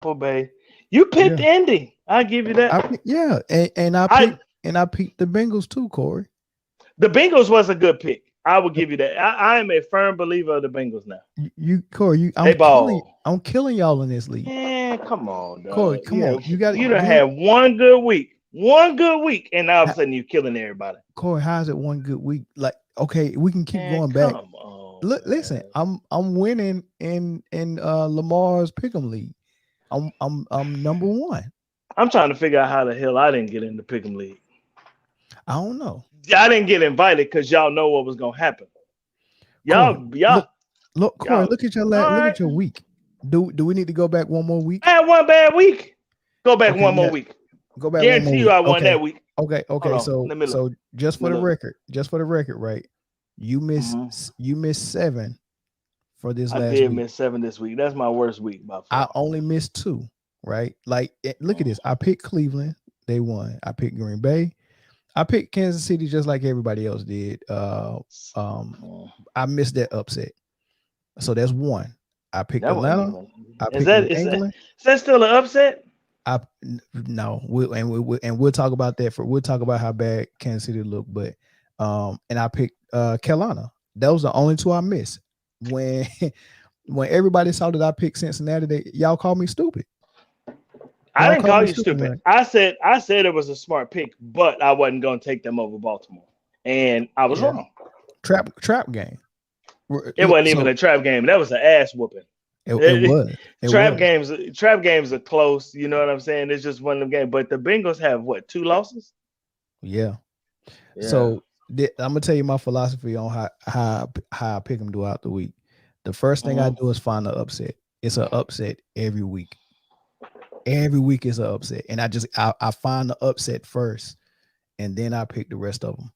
Tampa Bay. You picked Yeah, Indy. I give you that. yeah, I and I picked the Bengals too, Corey. The Bengals was a good pick. I will give you that. I am a firm believer of the Bengals now. Corey, They ball. I'm killing y'all in this league. Man, come on, Corey, dog. come on, You done had one good week, and now all of a sudden you killing everybody. Corey, how's it one good week? Like, okay, we can keep Man, going back. come on, Look, listen, man. I'm winning in Lamar's Pick'em league. I'm number one. I'm trying to figure out how the hell I didn't get in the Pick'em League. I don't know. Yeah, I didn't get invited because y'all know what was gonna happen. Corey, Y'all, look, y'all, Corey, y'all. All look right. at your week. Do we need to go back one more week? I had one bad week. Go back Okay, one you more got week. go back one more Guarantee you week. I won Okay, that week. Hold okay. on. Let me look. So Let me look. just for the record, right? Mhm. You missed seven for this I last did week. miss 7 this week. That's my worst week by I far. only missed two, right? Like, look at this. I picked Cleveland. They won. I picked Green Bay. I picked Kansas City just like everybody else did. Mm. I missed that upset. So that's one. I picked That wasn't Atlanta. even. I Is picked that New is that England. is that still an upset? I no, we'll talk about that we'll talk about how bad Kansas City looked, but and I picked Carolina. That was the only two I missed. When when everybody saw that I picked Cincinnati, y'all called me stupid. I Y'all didn't called call me you stupid, stupid. man. I said it was a smart pick, but I wasn't gonna take them over Baltimore, and I was Yeah, wrong. trap game. It Look, wasn't even so a trap game. That was an ass whooping. it was, it Trap was, games, trap games are close. You know what I'm saying? It's just one of them games. But the Bengals have what, 2 losses? yeah. Yeah. So I'm gonna tell you my philosophy on how I pick them throughout the week. The first thing I Mhm. do is find an upset. It's an upset every week. Every week is an upset, and I find the upset first, and then I pick the rest of them.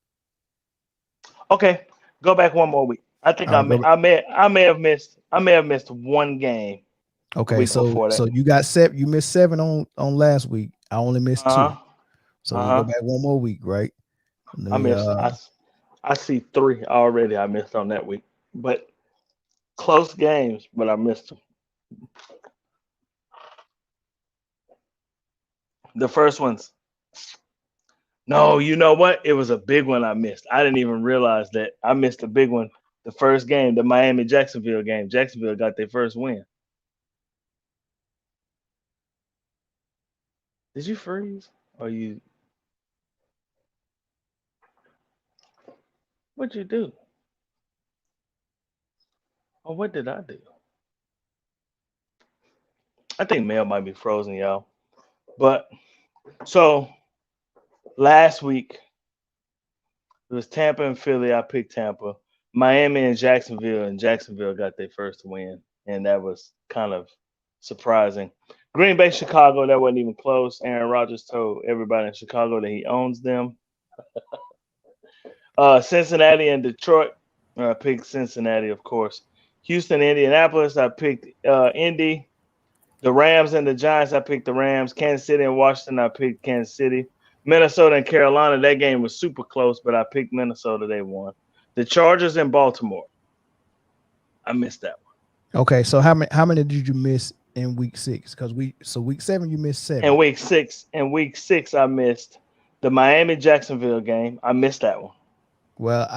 Okay, go back one more week. I think All right, go. I may have missed one game the Okay, week before that. so you got seven. You missed seven on last week. I only missed Uh two. huh. So Uh we go huh. back one more week, right? Let I me missed. I see three already. I missed on that week, but close games. But I missed them. The first ones. No, you know what? It was a big one I missed. I didn't even realize that I missed a big one. The first game, the Miami Jacksonville game. Jacksonville got their first win. Did you freeze? Or you? What'd you do? Or what did I do? I think Mail might be frozen, y'all. But so last week it was Tampa and Philly. I picked Tampa. Miami and Jacksonville got their first win, and that was kind of surprising. Green Bay, Chicago, that wasn't even close. Aaron Rodgers told everybody in Chicago that he owns them. Cincinnati and Detroit. I picked Cincinnati, of course. Houston, Indianapolis. I picked Indy. The Rams and the Giants. I picked the Rams. Kansas City and Washington. I picked Kansas City. Minnesota and Carolina. That game was super close, but I picked Minnesota. They won. The Chargers and Baltimore. I missed that one. okay. So how many did you miss in week six? Because week seven you missed seven. In week six, I missed the Miami Jacksonville game. I missed that one. Well,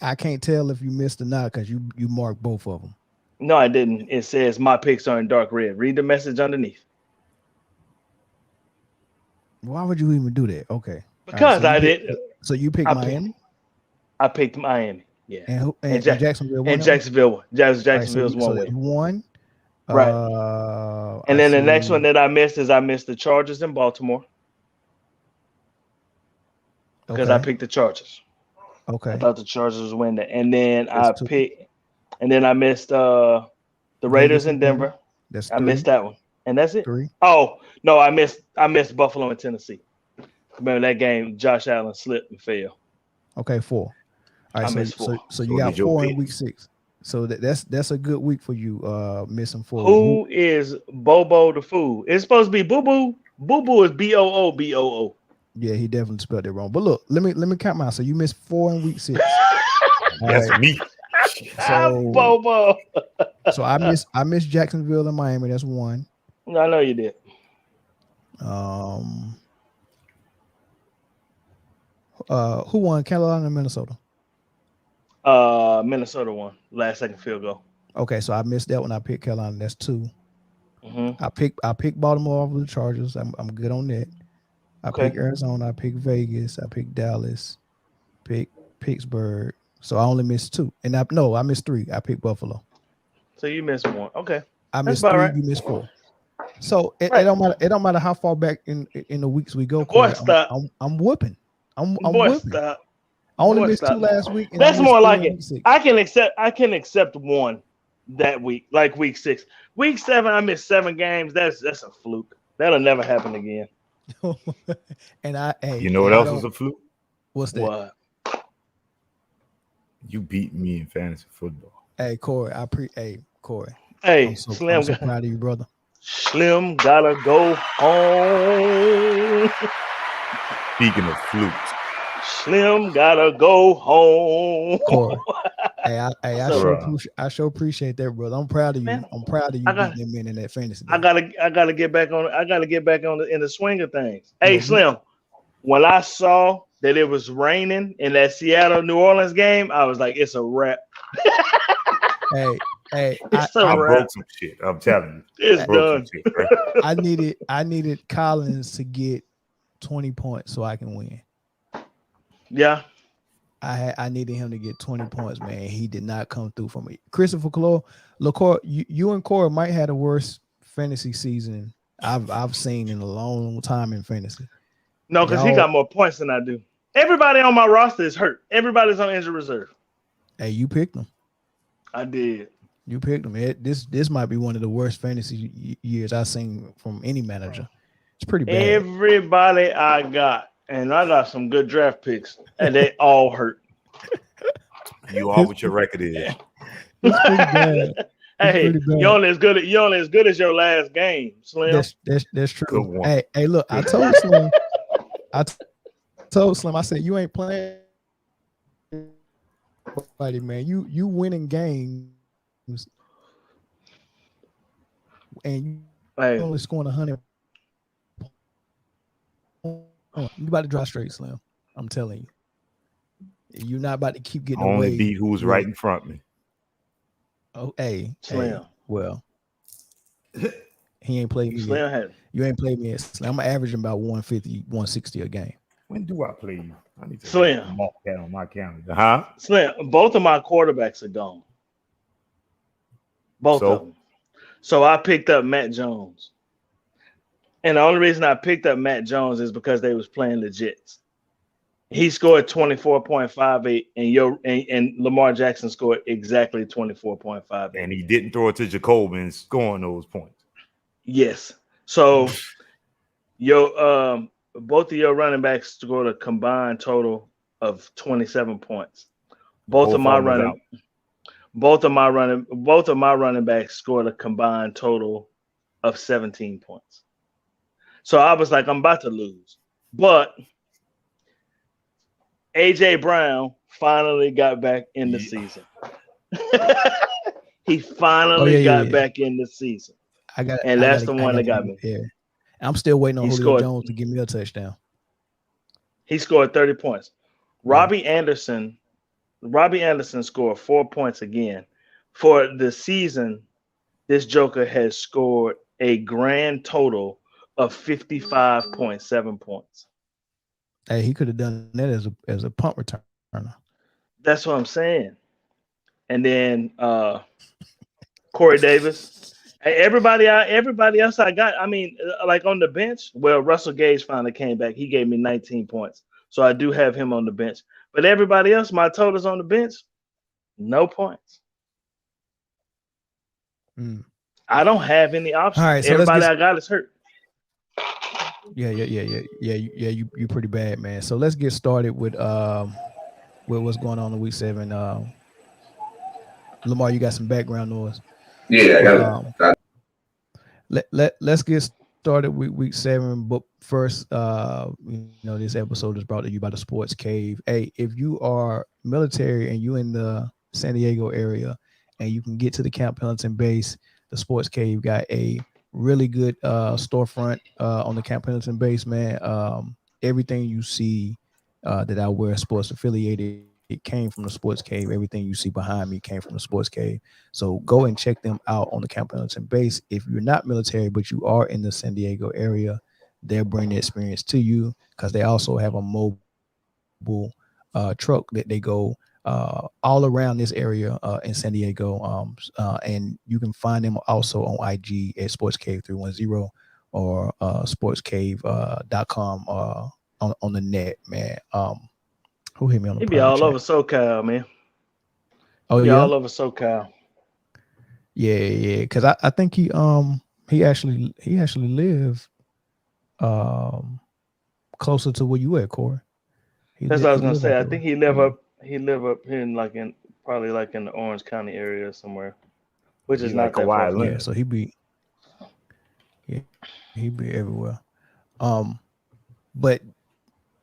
I can't tell if you missed or not because you marked both of them. No, I didn't. It says my picks are in dark red. Read the message underneath. Why would you even do that? Okay. All right. Because I did. So you picked I picked. Miami I picked Miami. Yeah, and and and Jacksonville won and that one. Jacksonville. All right. Jacksonville's So one that's win. one. Right. And I then the next one see. that I missed is I missed the Chargers in Baltimore because I Okay. picked the Chargers. I Okay. thought the Chargers was winning. And then That's I two. picked. And then I missed the Raiders Vegas in and Denver. Denver. That's I missed three. that one. And that's it. Three. Oh no, I missed Buffalo and Tennessee. Remember that game? Josh Allen slipped and fell. Okay. Four. All right. I So missed four. you So got did your four in pick. week six. So that's a good week for you. Missing four. Who? Who is Bobo the fool? It's supposed to be Boo Boo. Boo Boo is Boo. Yeah, he definitely spelled it wrong. But look, let me count mine. So you missed four in week six. All That's right. me. So Bobo. I missed Jacksonville and Miami. That's one. I know you did. Who won, Carolina or Minnesota? Minnesota won last second field goal. Okay, so I missed that one. I picked Carolina. That's 2. Mm-hmm. I picked Baltimore over the Chargers. I'm good on that. I Okay. picked Arizona. I picked Vegas. I picked Dallas. Picked Pittsburgh. So I only missed 2. And I missed 3. I picked Buffalo. So you missed one. Okay. I That's missed about 3. right. You missed 4. So it Right. don't matter. It don't matter how far back in the weeks we go, Boy, Corey. stop. I'm whooping. I'm Boy, whooping. stop. I only Boy, missed 2 stop. last week, and I That's missed more 3 like in it. week 6. I can accept one that week, like week 6. Week 7, I missed 7 games. That's a fluke. That'll never happen again. And You know what else was a fluke? What's that? What? You beat me in fantasy football. Hey, Corey. Corey. Hey, I'm so Slim. proud of you, brother. Slim gotta go home. Speaking of flukes, Slim gotta go home. Corey. I sure appreciate that, brother. I'm proud of you. Man, I'm proud of you beating them in that fantasy. I gotta get back on. I gotta get back on in the swing of things. Hey, Slim. When I saw that it was raining in that Seattle New Orleans game, I was like, it's a wrap. Hey, I broke some shit. I'm telling you, it's done. Shit, right? I needed Collins to get 20 points so I can win. Yeah. I needed him to get 20 points, man. He did not come through for me. Christopher LaCour, you and Cora might have the worst fantasy season I've seen in a long time in fantasy. No, because he got more points than I do. Everybody on my roster is hurt. Everybody's on injured reserve. Hey, you picked them. I did. You picked them. This might be one of the worst fantasy years I've seen from any manager. It's pretty bad. Everybody I got, and I got some good draft picks, and they all hurt. You are what your record is. It's pretty bad. Hey, you're only as good as your last game, Slim. That's true. Hey, look, I told Slim. I said you ain't playing, buddy, man. You winning games, and you only scoring 100. You about to drive straight, Slim. I'm telling you. You're not about to keep getting only away. Beat who's right in front of me. Oh, hey, Slim. Hey, well, he ain't played me Slim yet. You ain't played me yet. Slim. I'm averaging about 150, 160 a game. When do I play you? I need to Slim. mark that on my calendar. Huh? Slim, both of my quarterbacks are gone. Both of them. So I picked up Matt Jones. And the only reason I picked up Matt Jones is because they was playing the Jets. He scored 24.58, and Lamar Jackson scored exactly 24.58. And he didn't throw it to Jacoby scoring those points. Yes. So both of your running backs scored a combined total of 27 points. Both of my running backs scored a combined total of 17 points. So I was like, I'm about to lose. But AJ Brown finally got back in the season. He finally got back in the season. That's the one that got me. Yeah. I'm still waiting on Julio Jones to give me a touchdown. He scored 30 points. Robbie Anderson scored 4 points again. For the season, this Joker has scored a grand total of 55.7 points. Hey, he could have done that as a punt returner. That's what I'm saying. And then Corey Davis. Hey, everybody else I got, I mean, like on the bench, well, Russell Gage finally came back. He gave me 19 points. So I do have him on the bench. But everybody else, my totals on the bench, no points. I don't have any options. All right, so everybody I got is hurt. Yeah. You pretty bad, man. So let's get started with what's going on in week 7. Lamar, you got some background noise. Yeah, I got it. Let's get started with week 7. But first, this episode is brought to you by the Sports Cave. Hey, if you are military and you in the San Diego area and you can get to the Camp Pendleton base, the Sports Cave got a really good storefront on the Camp Pendleton base, man. Everything you see that I wear sports affiliated, it came from the Sports Cave. Everything you see behind me came from the Sports Cave. So go and check them out on the Camp Pendleton base. If you're not military, but you are in the San Diego area, they'll bring the experience to you because they also have a mobile truck that they go all around this area in San Diego. And you can find them also on IG at Sports Cave 310 or sportscave.com on the net, man. Who hit me on the He be all over SoCal, man. Oh, He yeah, all over SoCal. yeah. Because I think he actually live closer to where you at, Corey. That's what I was gonna say. I think he live up here in probably in the Orange County area somewhere, which is not that far. Yeah, so he be everywhere. But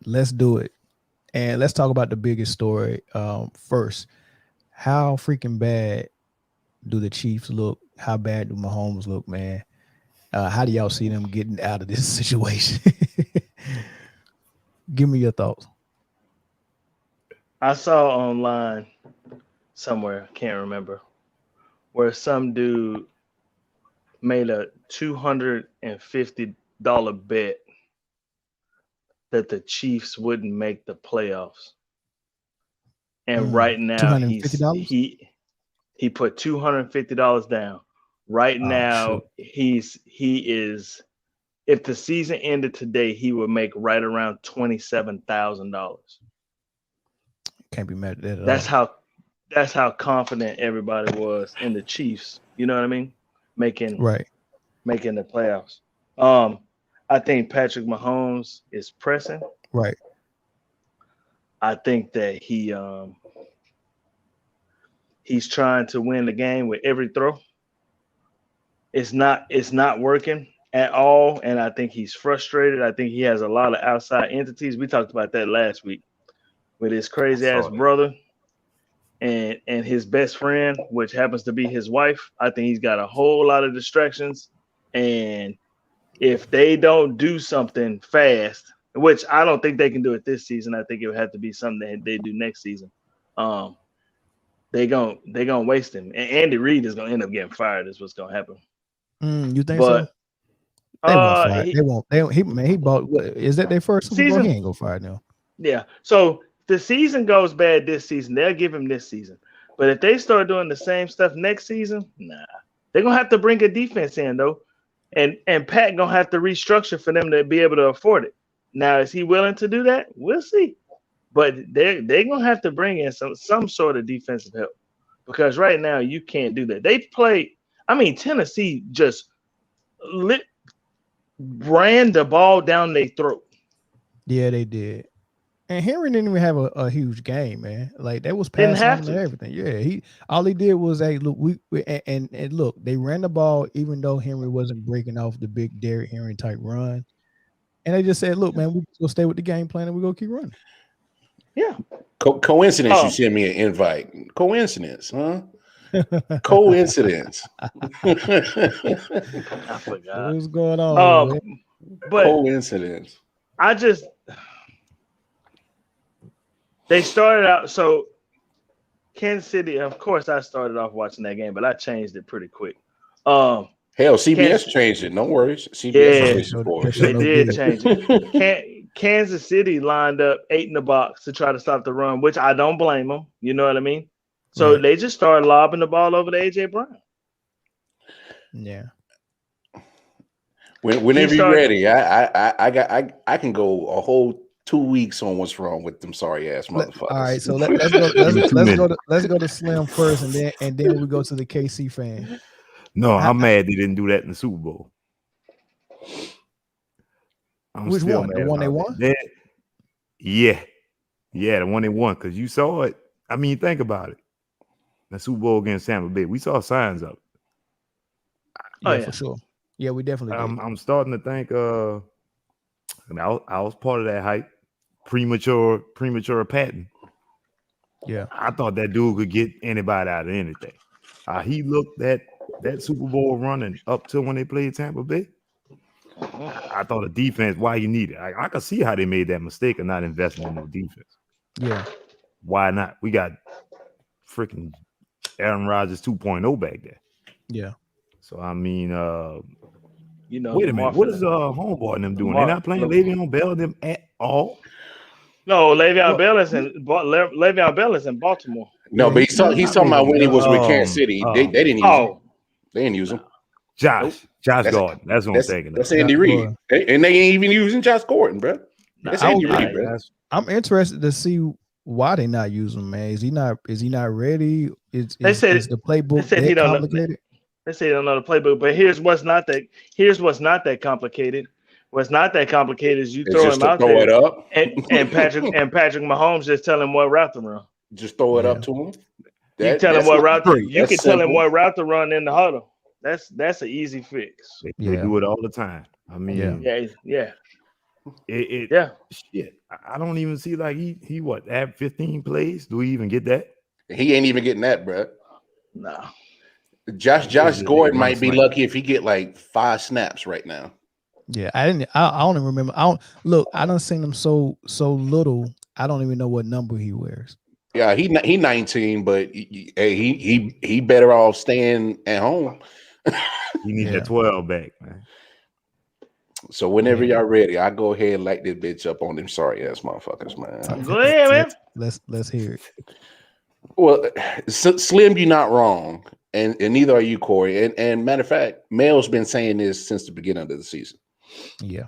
let's do it. And let's talk about the biggest story first. How freaking bad do the Chiefs look? How bad do Mahomes look, man? How do y'all see them getting out of this situation? Give me your thoughts. I saw online somewhere, I can't remember, where some dude made a $250 bet that the Chiefs wouldn't make the playoffs. And right now he put $250 down. Right now he is, if the season ended today, he would make right around $27,000. Can't be mad at that. That's how confident everybody was in the Chiefs. You know what I mean? Making the playoffs. I think Patrick Mahomes is pressing. Right. I think that he's trying to win the game with every throw. It's not working at all, and I think he's frustrated. I think he has a lot of outside entities. We talked about that last week with his crazy ass brother and his best friend, which happens to be his wife. I think he's got a whole lot of distractions, and if they don't do something fast, which I don't think they can do it this season, I think it would have to be something that they do next season. They gonna waste him, and Andy Reid is gonna end up getting fired. Is what's gonna happen. You think so? They won't fire. They won't. He bought. Is that their first Super Bowl? He ain't gonna fire now. Yeah. So the season goes bad this season, they'll give him this season. But if they start doing the same stuff next season, nah, they're gonna have to bring a defense in though. And Pat gonna have to restructure for them to be able to afford it. Now, is he willing to do that? We'll see. But they're gonna have to bring in some sort of defensive help because right now you can't do that. They played. I mean, Tennessee just ran the ball down their throat. Yeah, they did. And Henry didn't even have a huge game, man. Like that was passing on and everything. Yeah, all he did was look, and look, they ran the ball even though Henry wasn't breaking off the big Derrick Henry type run. And they just said, look, man, we're gonna stay with the game plan and we're gonna keep running. Yeah. Coincidence, you sent me an invite. Coincidence, huh? Coincidence. I forgot. What's going on? But coincidence. They started out, so Kansas City, of course, I started off watching that game, but I changed it pretty quick. Hell, CBS changed it. No worries. CBS they did change it. Kansas City lined up 8 in the box to try to stop the run, which I don't blame them. You know what I mean? So they just started lobbing the ball over to AJ Brown. Yeah. Whenever you're ready, I can go a whole 2 weeks on what's wrong with them sorry ass motherfuckers. All right, so let's go to Slim first, and then we go to the KC fan. No, I'm mad they didn't do that in the Super Bowl. Which one? The one they won? Yeah, the one they won because you saw it. I mean, think about it. The Super Bowl against Tampa Bay, we saw signs of it. Yeah, for sure. Yeah, we definitely did. I'm starting to think. I was part of that hype. Premature Patton. Yeah, I thought that dude could get anybody out of anything. He looked at that Super Bowl running up to when they played Tampa Bay, I thought a defense, why you need it. I could see how they made that mistake of not investing in no defense. Yeah. Why not? We got freaking Aaron Rodgers 2.0 back there. Yeah. So I mean, You know, wait a minute. What is homeboy and them doing? They're not playing Le'Veon Bell them at all. No, Le'Veon Bell is in Baltimore. No, but he's talking about when he was with Kansas City. They didn't use him. They didn't use him. Josh Gordon. That's what I'm thinking. That's Andy Reid. And they ain't even using Josh Gordon, bro. That's Andy Reid, bro. I'm interested to see why they not using him, man. Is he not ready? Is the playbook that complicated? They say they don't know the playbook, but here's what's not that complicated. What's not that complicated is you throw him out there and Patrick Mahomes just tell him what route to run. Just throw it up to him. You tell him what route you can tell him what route to run in the huddle. That's an easy fix. They do it all the time. I mean, yeah. Shit. I don't even see like he what at 15 plays. Do we even get that? He ain't even getting that, bro. No. Josh Gordon might be lucky if he get like 5 snaps right now. Yeah, I don't even remember. I done seen him so little. I don't even know what number he wears. Yeah, he 19, but he better off staying at home. You need that 12 back, man. So whenever y'all ready, I go ahead and light this bitch up on them sorry ass motherfuckers, man. Go ahead, man. Let's hear it. Well, Slim, you're not wrong, and neither are you, Corey. And matter of fact, Mel's been saying this since the beginning of the season. Yeah.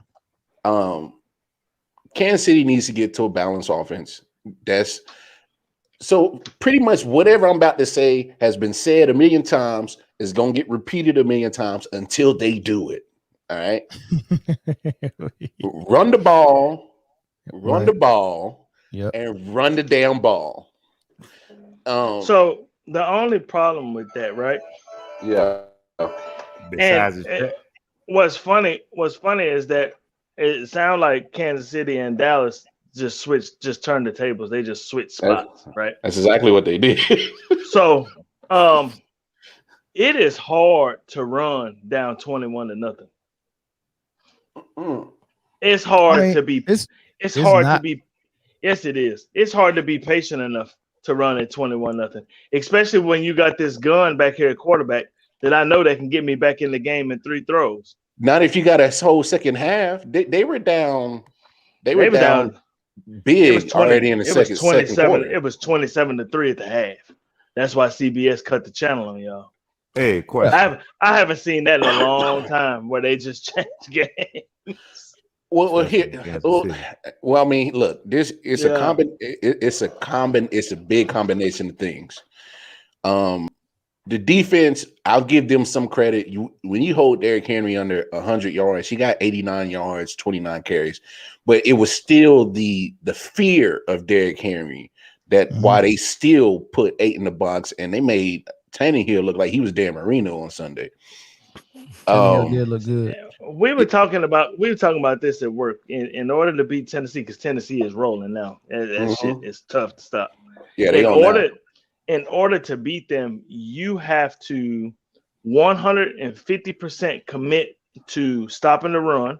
Kansas City needs to get to a balanced offense. That's so pretty much whatever I'm about to say has been said a million times, is gonna get repeated a million times until they do it. All right. Run the ball, and run the damn ball. So the only problem with that, right? Yeah. Besides what's funny is that it sounds like Kansas City and Dallas just turned the tables. They just switched spots, right? That's exactly what they did. So it is hard to run down 21-0. It's hard to be. It's hard to be. Yes, it is. It's hard to be patient enough to run at 21-0, especially when you got this gun back here at quarterback that I know that can get me back in the game in 3 throws. Not if you got a whole second half. They were down. They were down big already in the second quarter. It was 27-3 at the half. That's why CBS cut the channel on y'all. Hey, question. I haven't seen that in a long time where they just change games. Well, here. Well, I mean, look, this is it's a big combination of things. The defense, I'll give them some credit. When you hold Derrick Henry under 100 yards, he got 89 yards, 29 carries, but it was still the fear of Derrick Henry that why they still put 8 in the box, and they made Tannehill look like he was Dan Marino on Sunday. Did look good. We were talking about this at work. In order to beat Tennessee, because Tennessee is rolling now. That shit is tough to stop. Yeah, in order to beat them, you have to 150% commit to stopping the run,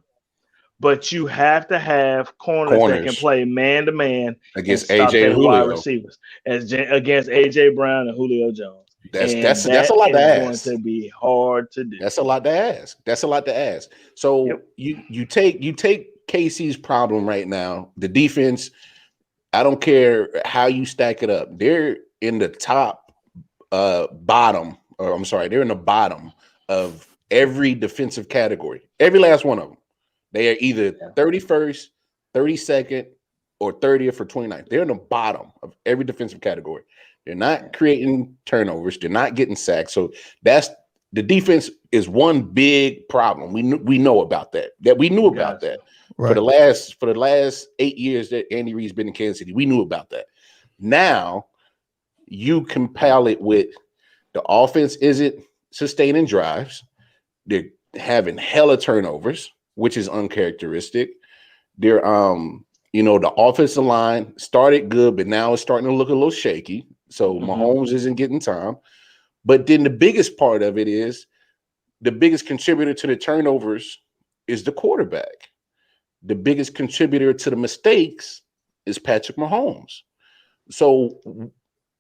but you have to have corners that can play man to man against AJ and Julio wide receivers, against AJ Brown and Julio Jones. That's a lot to ask. Going to be hard to do. That's a lot to ask. So you take KC's problem right now. The defense, I don't care how you stack it up. They're in the bottom of every defensive category. Every last one of them. They are either 31st, 32nd, or 30th or 29th. They're in the bottom of every defensive category. They're not creating turnovers. They're not getting sacked. So that's the defense is one big problem. We know about that. We knew about that right. for the last 8 years that Andy Reid's been in Kansas City. We knew about that. Now you compile it with the offense isn't sustaining drives. They're having hella turnovers, which is uncharacteristic. They're the offensive line started good, but now it's starting to look a little shaky. So Mahomes isn't getting time. But then the biggest part of it is the biggest contributor to the turnovers is the quarterback. The biggest contributor to the mistakes is Patrick Mahomes. So,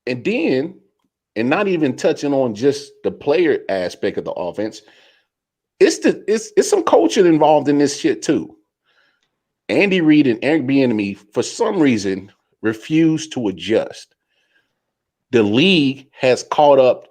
and not even touching on just the player aspect of the offense, it's some coaching involved in this shit too. Andy Reid and Eric Bieniemy, for some reason, refuse to adjust. The league has caught up,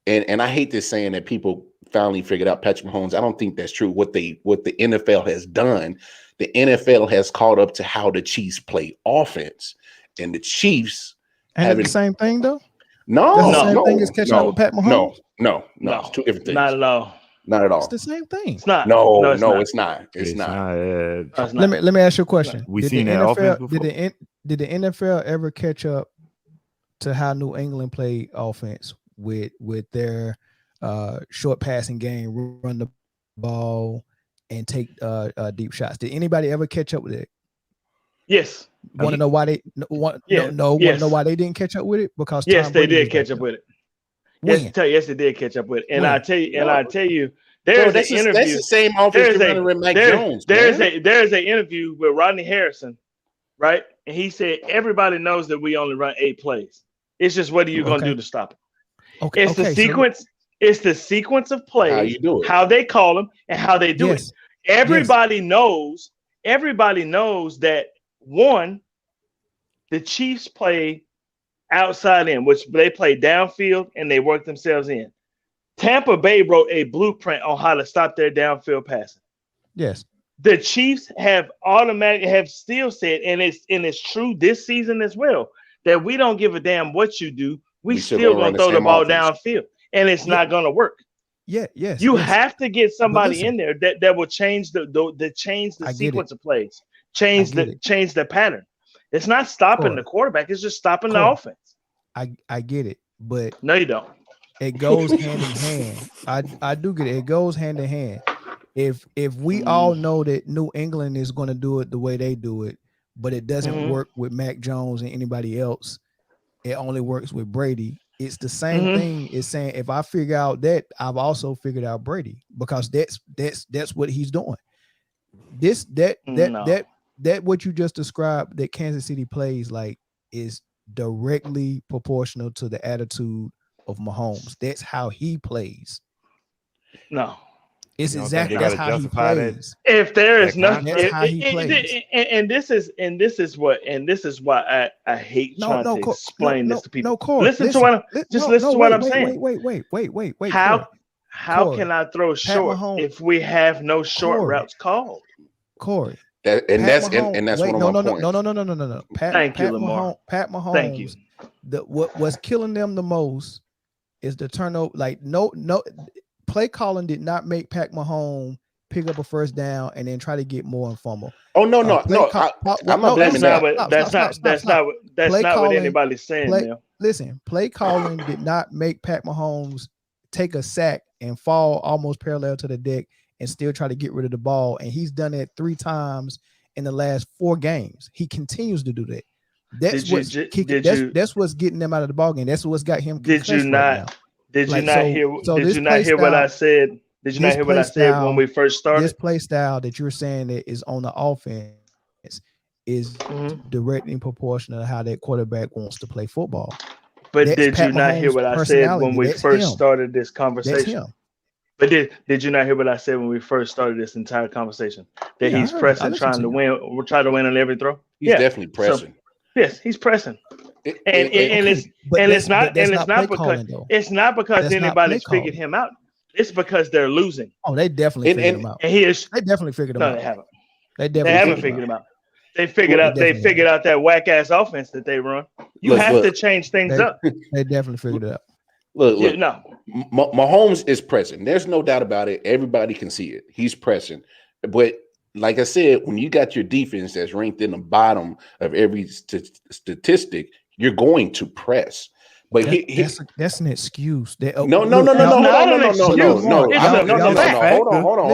and I hate this saying that people finally figured out Patrick Mahomes. I don't think that's true. What the NFL has done, the NFL has caught up to how the Chiefs play offense, and the Chiefs And it's the same thing though. No, That's the same thing as catching up with Pat Mahomes. No, it's two different things. Not at all. Not at all. It's the same thing. It's not. No, it's not. It's not. It's Let me ask you a question. We Did seen the that offense NFL, before. did the NFL ever catch up to how New England played offense with their short passing game, run the ball, and take deep shots? Did anybody ever catch up with it? Yes. Want to know why they want to know why they didn't catch up with it? Because yes, Tom they Brady did was catch back up with it. When? Yes, they did catch up with it. And When? I tell you, Bro, there's an interview. That's the same offense they're running with Mac Jones. There's an interview with Rodney Harrison, right? And he said everybody knows that we only run 8 plays. It's just what are you gonna do to stop it? Okay, It's the sequence. It's the sequence of plays, How you do it. how they call them, and how they do Yes. it. Everybody knows that one, the Chiefs play outside in, which they play downfield and they work themselves in. Tampa Bay wrote a blueprint on how to stop their downfield passing. Yes. The Chiefs have still said, and it's true this season as well, that we don't give a damn what you do. We still gonna throw the ball downfield, and it's not gonna work. Yeah. Yes. You yes. have to get somebody listen, in there that will change the I get sequence it. of plays, change the pattern. It's not stopping Corey. the quarterback; it's just stopping the Corey. offense. I get it, but No, you don't. it goes hand in hand. I do get it. It goes hand in hand. If we all know that New England is going to do it the way they do it, but it doesn't work with Mac Jones and anybody else, it only works with Brady. It's the same thing as saying if I figure out that, I've also figured out Brady, because that's what he's doing. That what you just described that Kansas City plays like is directly proportional to the attitude of Mahomes. That's how he plays. No. It's You don't exactly think they that's gotta how he justify that? plays. If there is That nothing, That's how he plays. and this is why I hate trying to explain this to people. No, Corey, listen to what I'm saying. Wait. How Corey, can I throw short Mahomes- if we have no short Corey. routes called? Corey. That's Wait, one of my points. No. Thank you, Lamar. Pat Mahomes. Thank you. What's killing them the most is the turnover. Like no play calling did not make Pat Mahomes pick up a first down and then try to get more and fumble. Oh no. I'm not blaming That's not what anybody's saying. Man. Listen, play calling did not make Pat Mahomes take a sack and fall almost parallel to the deck and still try to get rid of the ball. And he's done it 3 times in the last 4 games. He continues to do that. That's what's getting them out of the ball game. That's what's got him. Did you not hear what I said? Did you not hear what I said when we first started? This play style that you're saying that is on the offense is directly proportional to how that quarterback wants to play football. But That's did Pat you not hear Mahomes' what I said personality. when we That's first him. started this That's conversation? him. But did you not hear what I said when we first started this entire conversation? That Yeah, I he's heard it. I pressing, listened trying to to you. win. We're trying to win on every throw. He's definitely pressing. Yes, he's pressing, and it's not because anybody's figured him out. It's because they're losing. Oh, they definitely figured him out. And he is. They definitely figured him No, out. they haven't. They They definitely haven't figured him out. They figured Well, out. they They definitely figured out that whack ass offense that they run. You have to change things up. They definitely figured it out. Look. No. Mahomes is pressing. There's no doubt about it. Everybody can see it. He's pressing. But like I said, when you got your defense that's ranked in the bottom of every statistic, you're going to press. But that's an excuse. No. Hold on.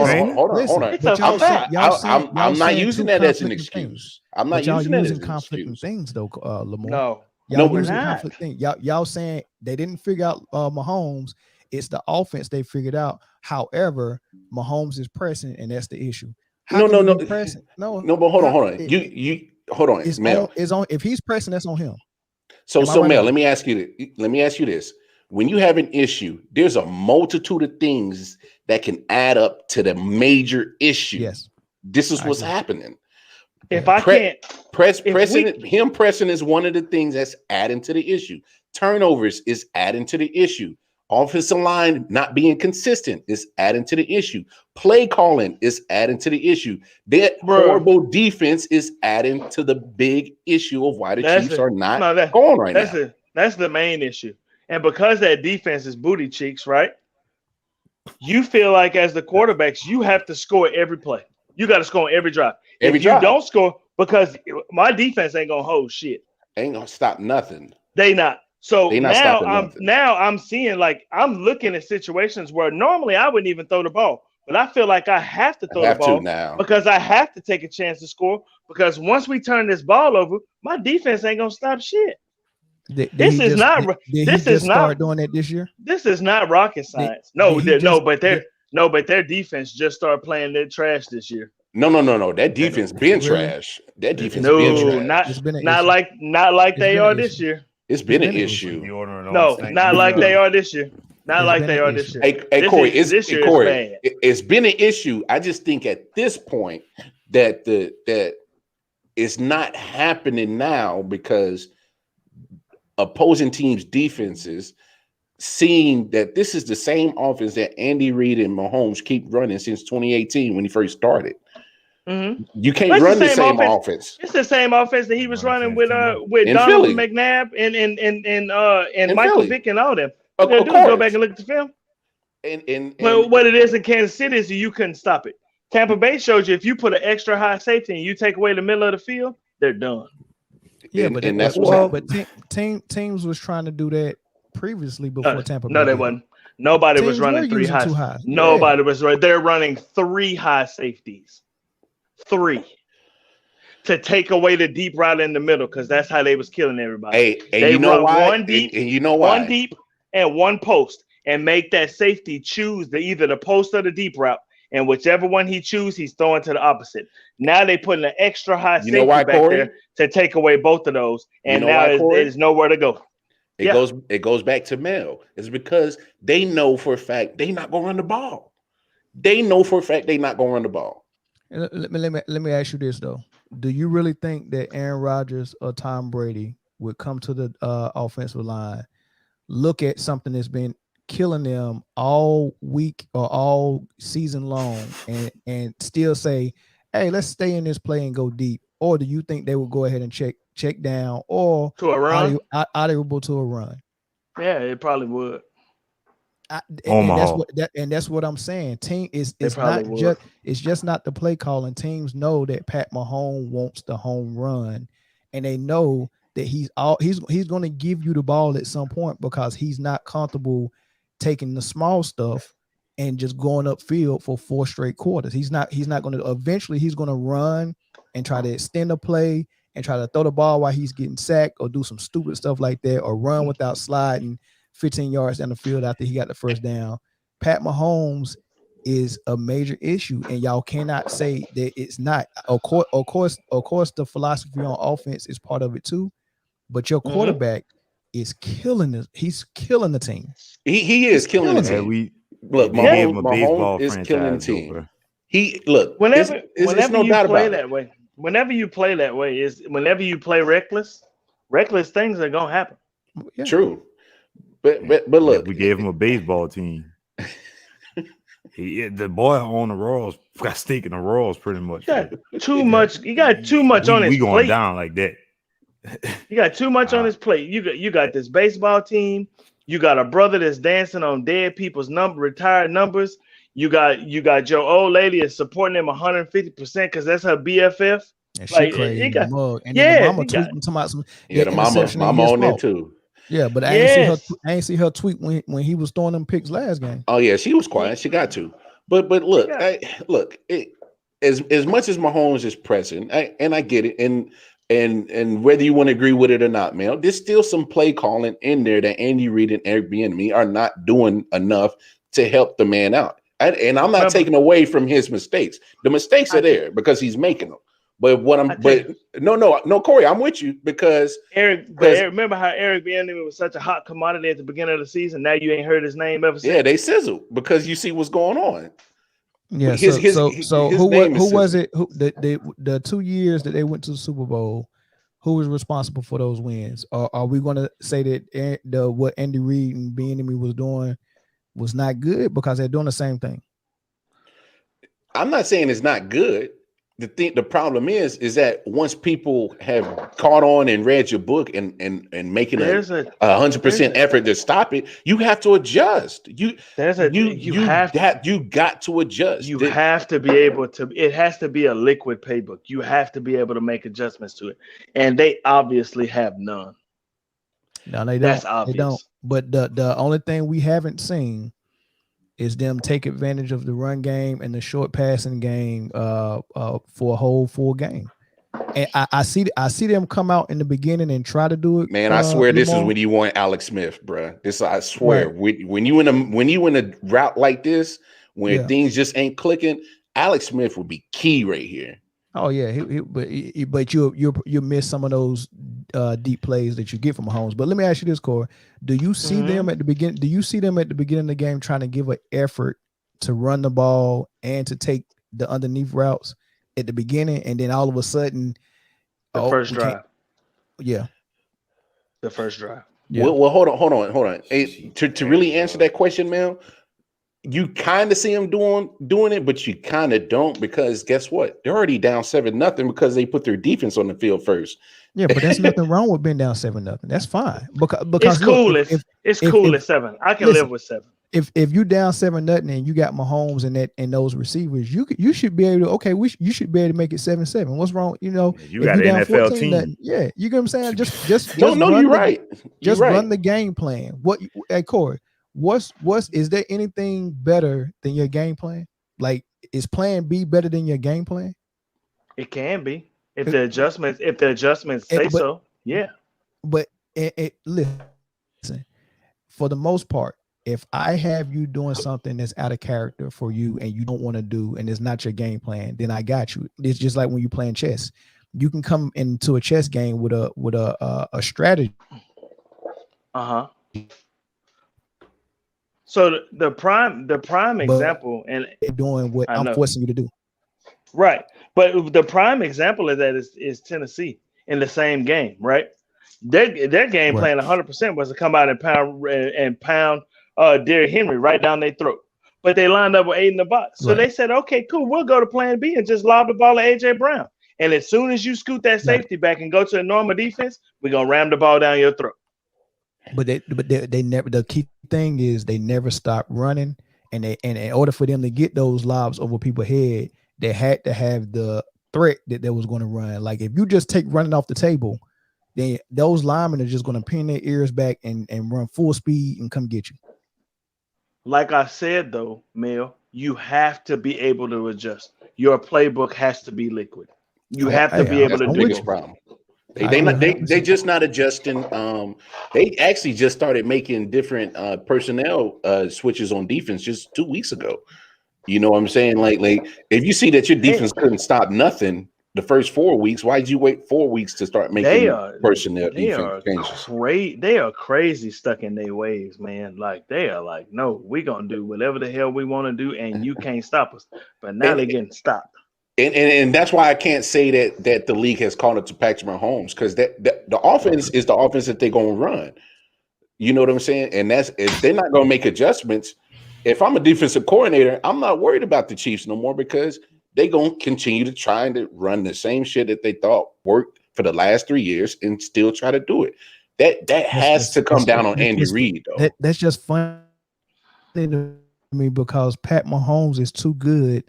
I'm not using that as an excuse. I'm not using that as an conflicting excuse. things though, Lamar. No. Y'all we're using not. conflicting. Y'all saying they didn't figure out Mahomes It's the offense they figured out. However, Mahomes is pressing, and that's the issue. No. Pressing? No, But hold on. You hold on, Mel. If he's pressing, that's on him. So Mel, let me ask you this. When you have an issue, there's a multitude of things that can add up to the major issue. Yes. This is what's happening. If I can't him pressing is one of the things that's adding to the issue. Turnovers is adding to the issue. Offensive line not being consistent is adding to the issue. Play calling is adding to the issue. That horrible defense is adding to the big issue of why the Chiefs are not going right now. That's the main issue. And because that defense is booty cheeks, right? You feel like as the quarterbacks, you have to score every play. You got to score on every drive. If you don't score, because my defense ain't gonna hold shit. Ain't gonna stop nothing. They not. So now I'm seeing, like, I'm looking at situations where normally I wouldn't even throw the ball, but I feel like I have to throw the ball now because I have to take a chance to score. Because once we turn this ball over, my defense ain't gonna stop shit. This is not doing that this year. This is not rocket science. But their defense just started playing their trash this year. No. That defense been trash. That defense been trash. Not like they are this year. It's been an issue. No, not like they are this year. Not like they are this year. Hey, Corey, it's been an issue. I just think at this point that that it's not happening now because opposing teams' defenses seeing that this is the same offense that Andy Reid and Mahomes keep running since 2018 when he first started. Mm-hmm. You can't run the same offense. It's the same offense that he was running with Donovan McNabb and Michael Vick and all them. Go back and look at the film. And what it is in Kansas City is you couldn't stop it. Tampa Bay showed you if you put an extra high safety and you take away the middle of the field, they're done. Yeah, but that's what. But teams was trying to do that previously before Tampa Bay. No, they wasn't. Nobody was running three high. Nobody was right. They're running 3 high safeties. 3 to take away the deep route in the middle because that's how they was killing everybody. They run why? One deep, and you know why? 1 deep and 1 post, and make that safety choose either the post or the deep route, and whichever one he chooses, he's throwing to the opposite. Now they putting an extra high safety back there to take away both of those, and now there's nowhere to go. It goes back to Mel. It's because they know for a fact they not gonna run the ball. They know for a fact they not gonna run the ball. Let me ask you this though: do you really think that Aaron Rodgers or Tom Brady would come to the offensive line, look at something that's been killing them all week or all season long, and still say, "Hey, let's stay in this play and go deep"? Or do you think they would go ahead and check down or to a run, audible to a run? Yeah, it probably would. And that's what I'm saying. Team it's not just it's just not the play calling. Teams know that Pat Mahomes wants the home run, and they know that he's going to give you the ball at some point because he's not comfortable taking the small stuff and just going upfield for 4 straight quarters. He's not going to. Eventually, he's going to run and try to extend the play and try to throw the ball while he's getting sacked or do some stupid stuff like that or run without sliding 15 yards down the field after he got the first down. Pat Mahomes is a major issue, and y'all cannot say that it's not. Of course, the philosophy on offense is part of it too, but your quarterback is killing this. He's killing the team. He is killing the team. Mahomes is killing the team. Whenever you play that way, whenever you play reckless things are gonna happen. Yeah. True. But look, we gave him a baseball team. The boy on the Royals got stake in the Royals pretty much. You got too much on his plate. We going down like that. You got too much on his plate. You got this baseball team. You got a brother that's dancing on dead people's retired numbers. You got your old lady is supporting him 150% because that's her BFF. And she crazy. And the mama tweeting about some. Yeah, the mama on there too. Yeah, but I ain't see her tweet when he was throwing them picks last game. Oh yeah, she was quiet. She got to. But look, as much as Mahomes is pressing, and I get it, and And whether you want to agree with it or not, man, there's still some play calling in there that Andy Reid and Eric Bieniemy are not doing enough to help the man out. And I'm not taking away from his mistakes. The mistakes are there because he's making them. But no, Corey, I'm with you because Eric. Remember how Eric Bieniemy was such a hot commodity at the beginning of the season? Now you ain't heard his name ever since. Yeah, they sizzle because you see what's going on. Yeah. Who was it? Who the 2 years that they went to the Super Bowl? Who was responsible for those wins? Or are we going to say that what Andy Reid and Bieniemy was doing was not good because they're doing the same thing? I'm not saying it's not good. The problem is that once people have caught on and read your book and making a 100% effort to stop it, you have to adjust. You got to adjust. You have to be able to. It has to be a liquid playbook. You have to be able to make adjustments to it, and they obviously have none. No, they don't. That's obvious. They don't. But the only thing we haven't seen is them take advantage of the run game and the short passing game for a whole full game. And I see them come out in the beginning and try to do it. Man, I swear this is when you want Alex Smith, bro. This I swear when you in a route like this, when things just ain't clicking, Alex Smith would be key right here. Oh yeah, but you miss some of those deep plays that you get from Mahomes. But let me ask you this, Corey: do you see them at the beginning? Do you see them at the beginning of the game trying to give an effort to run the ball and to take the underneath routes at the beginning, and then all of a sudden, the first drive? Yeah, the first drive. Yeah. Well, hold on. Hey, to really answer that question, man. You kind of see them doing it, but you kind of don't because guess what? They're already down 7-0 because they put their defense on the field first. Yeah, but there's nothing wrong with being down 7-0. That's fine because it's cool. It's cool at 7. I can live with 7. If you down 7-0 and you got Mahomes and those receivers, you should be able to you should be able to make it 7-7. What's wrong? You know, you got an NFL team. Yeah, you get what I'm saying? Just you're right. Run the game plan. Hey Corey. Is there anything better than your game plan? Like, is plan B better than your game plan? It can be if the adjustments say so. Yeah. But listen, for the most part, if I have you doing something that's out of character for you and you don't want to do, and it's not your game plan, then I got you. It's just like when you're playing chess. You can come into a chess game with a strategy. So the prime example, and doing what I'm forcing you to do, right? But the prime example of that is Tennessee in the same game, right? Their game plan 100% was to come out and pound Derrick Henry right down their throat, but they lined up with 8 in the box. So they said, okay, cool, we'll go to plan B and just lob the ball to AJ Brown. And as soon as you scoot that safety back and go to a normal defense, we're gonna ram the ball down your throat. But they never. The key thing is they never stop running, and in order for them to get those lobs over people's head, they had to have the threat that they was going to run. Like if you just take running off the table, then those linemen are just going to pin their ears back and run full speed and come get you. Like I said though, Mel, you have to be able to adjust. Your playbook has to be liquid. You have to be able to do it. Problem. They just not adjusting. They actually just started making different personnel switches on defense just 2 weeks ago. You know what I'm saying? Like if you see that your defense couldn't stop nothing the first 4 weeks, why'd you wait 4 weeks to start making personnel defense changes? They are crazy stuck in their ways, man. Like they are like, no, we're gonna do whatever the hell we want to do, and you can't stop us. But now they're getting stopped. And that's why I can't say that the league has caught up to Patrick Mahomes because the offense is the offense that they're going to run. You know what I'm saying? And if they're not going to make adjustments. If I'm a defensive coordinator, I'm not worried about the Chiefs no more because they're going to continue to try and run the same shit that they thought worked for the last 3 years and still try to do it. That has to come down on Andy Reid, though. That's just funny to me because Pat Mahomes is too good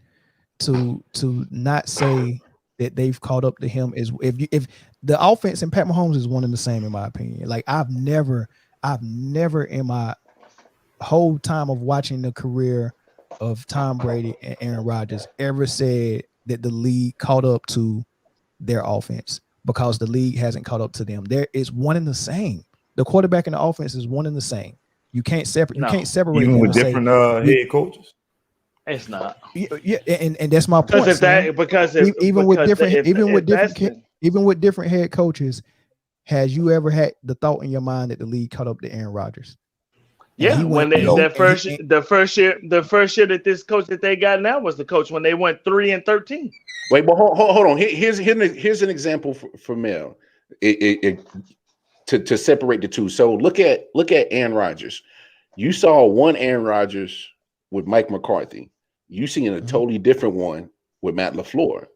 to not say that they've caught up to him. Is if the offense and Pat Mahomes is one and the same in my opinion. Like I've never in my whole time of watching the career of Tom Brady and Aaron Rodgers ever said that the league caught up to their offense. because the league hasn't caught up to them. There is one and the same. The quarterback and the offense is one and the same. You can't separate. No. You can't separate Even them with and different say, head coaches. It's not. yeah, and that's my point. Because Even with different head coaches, has you ever had the thought in your mind that the league caught up to Aaron Rodgers? Yeah, when the first year that this coach that they got now was the coach when they went 3-13. Wait, but hold on. Here's an example for Mel. To separate the two. So look at Aaron Rodgers. You saw one Aaron Rodgers with Mike McCarthy. You seen a totally different one with Matt LaFleur.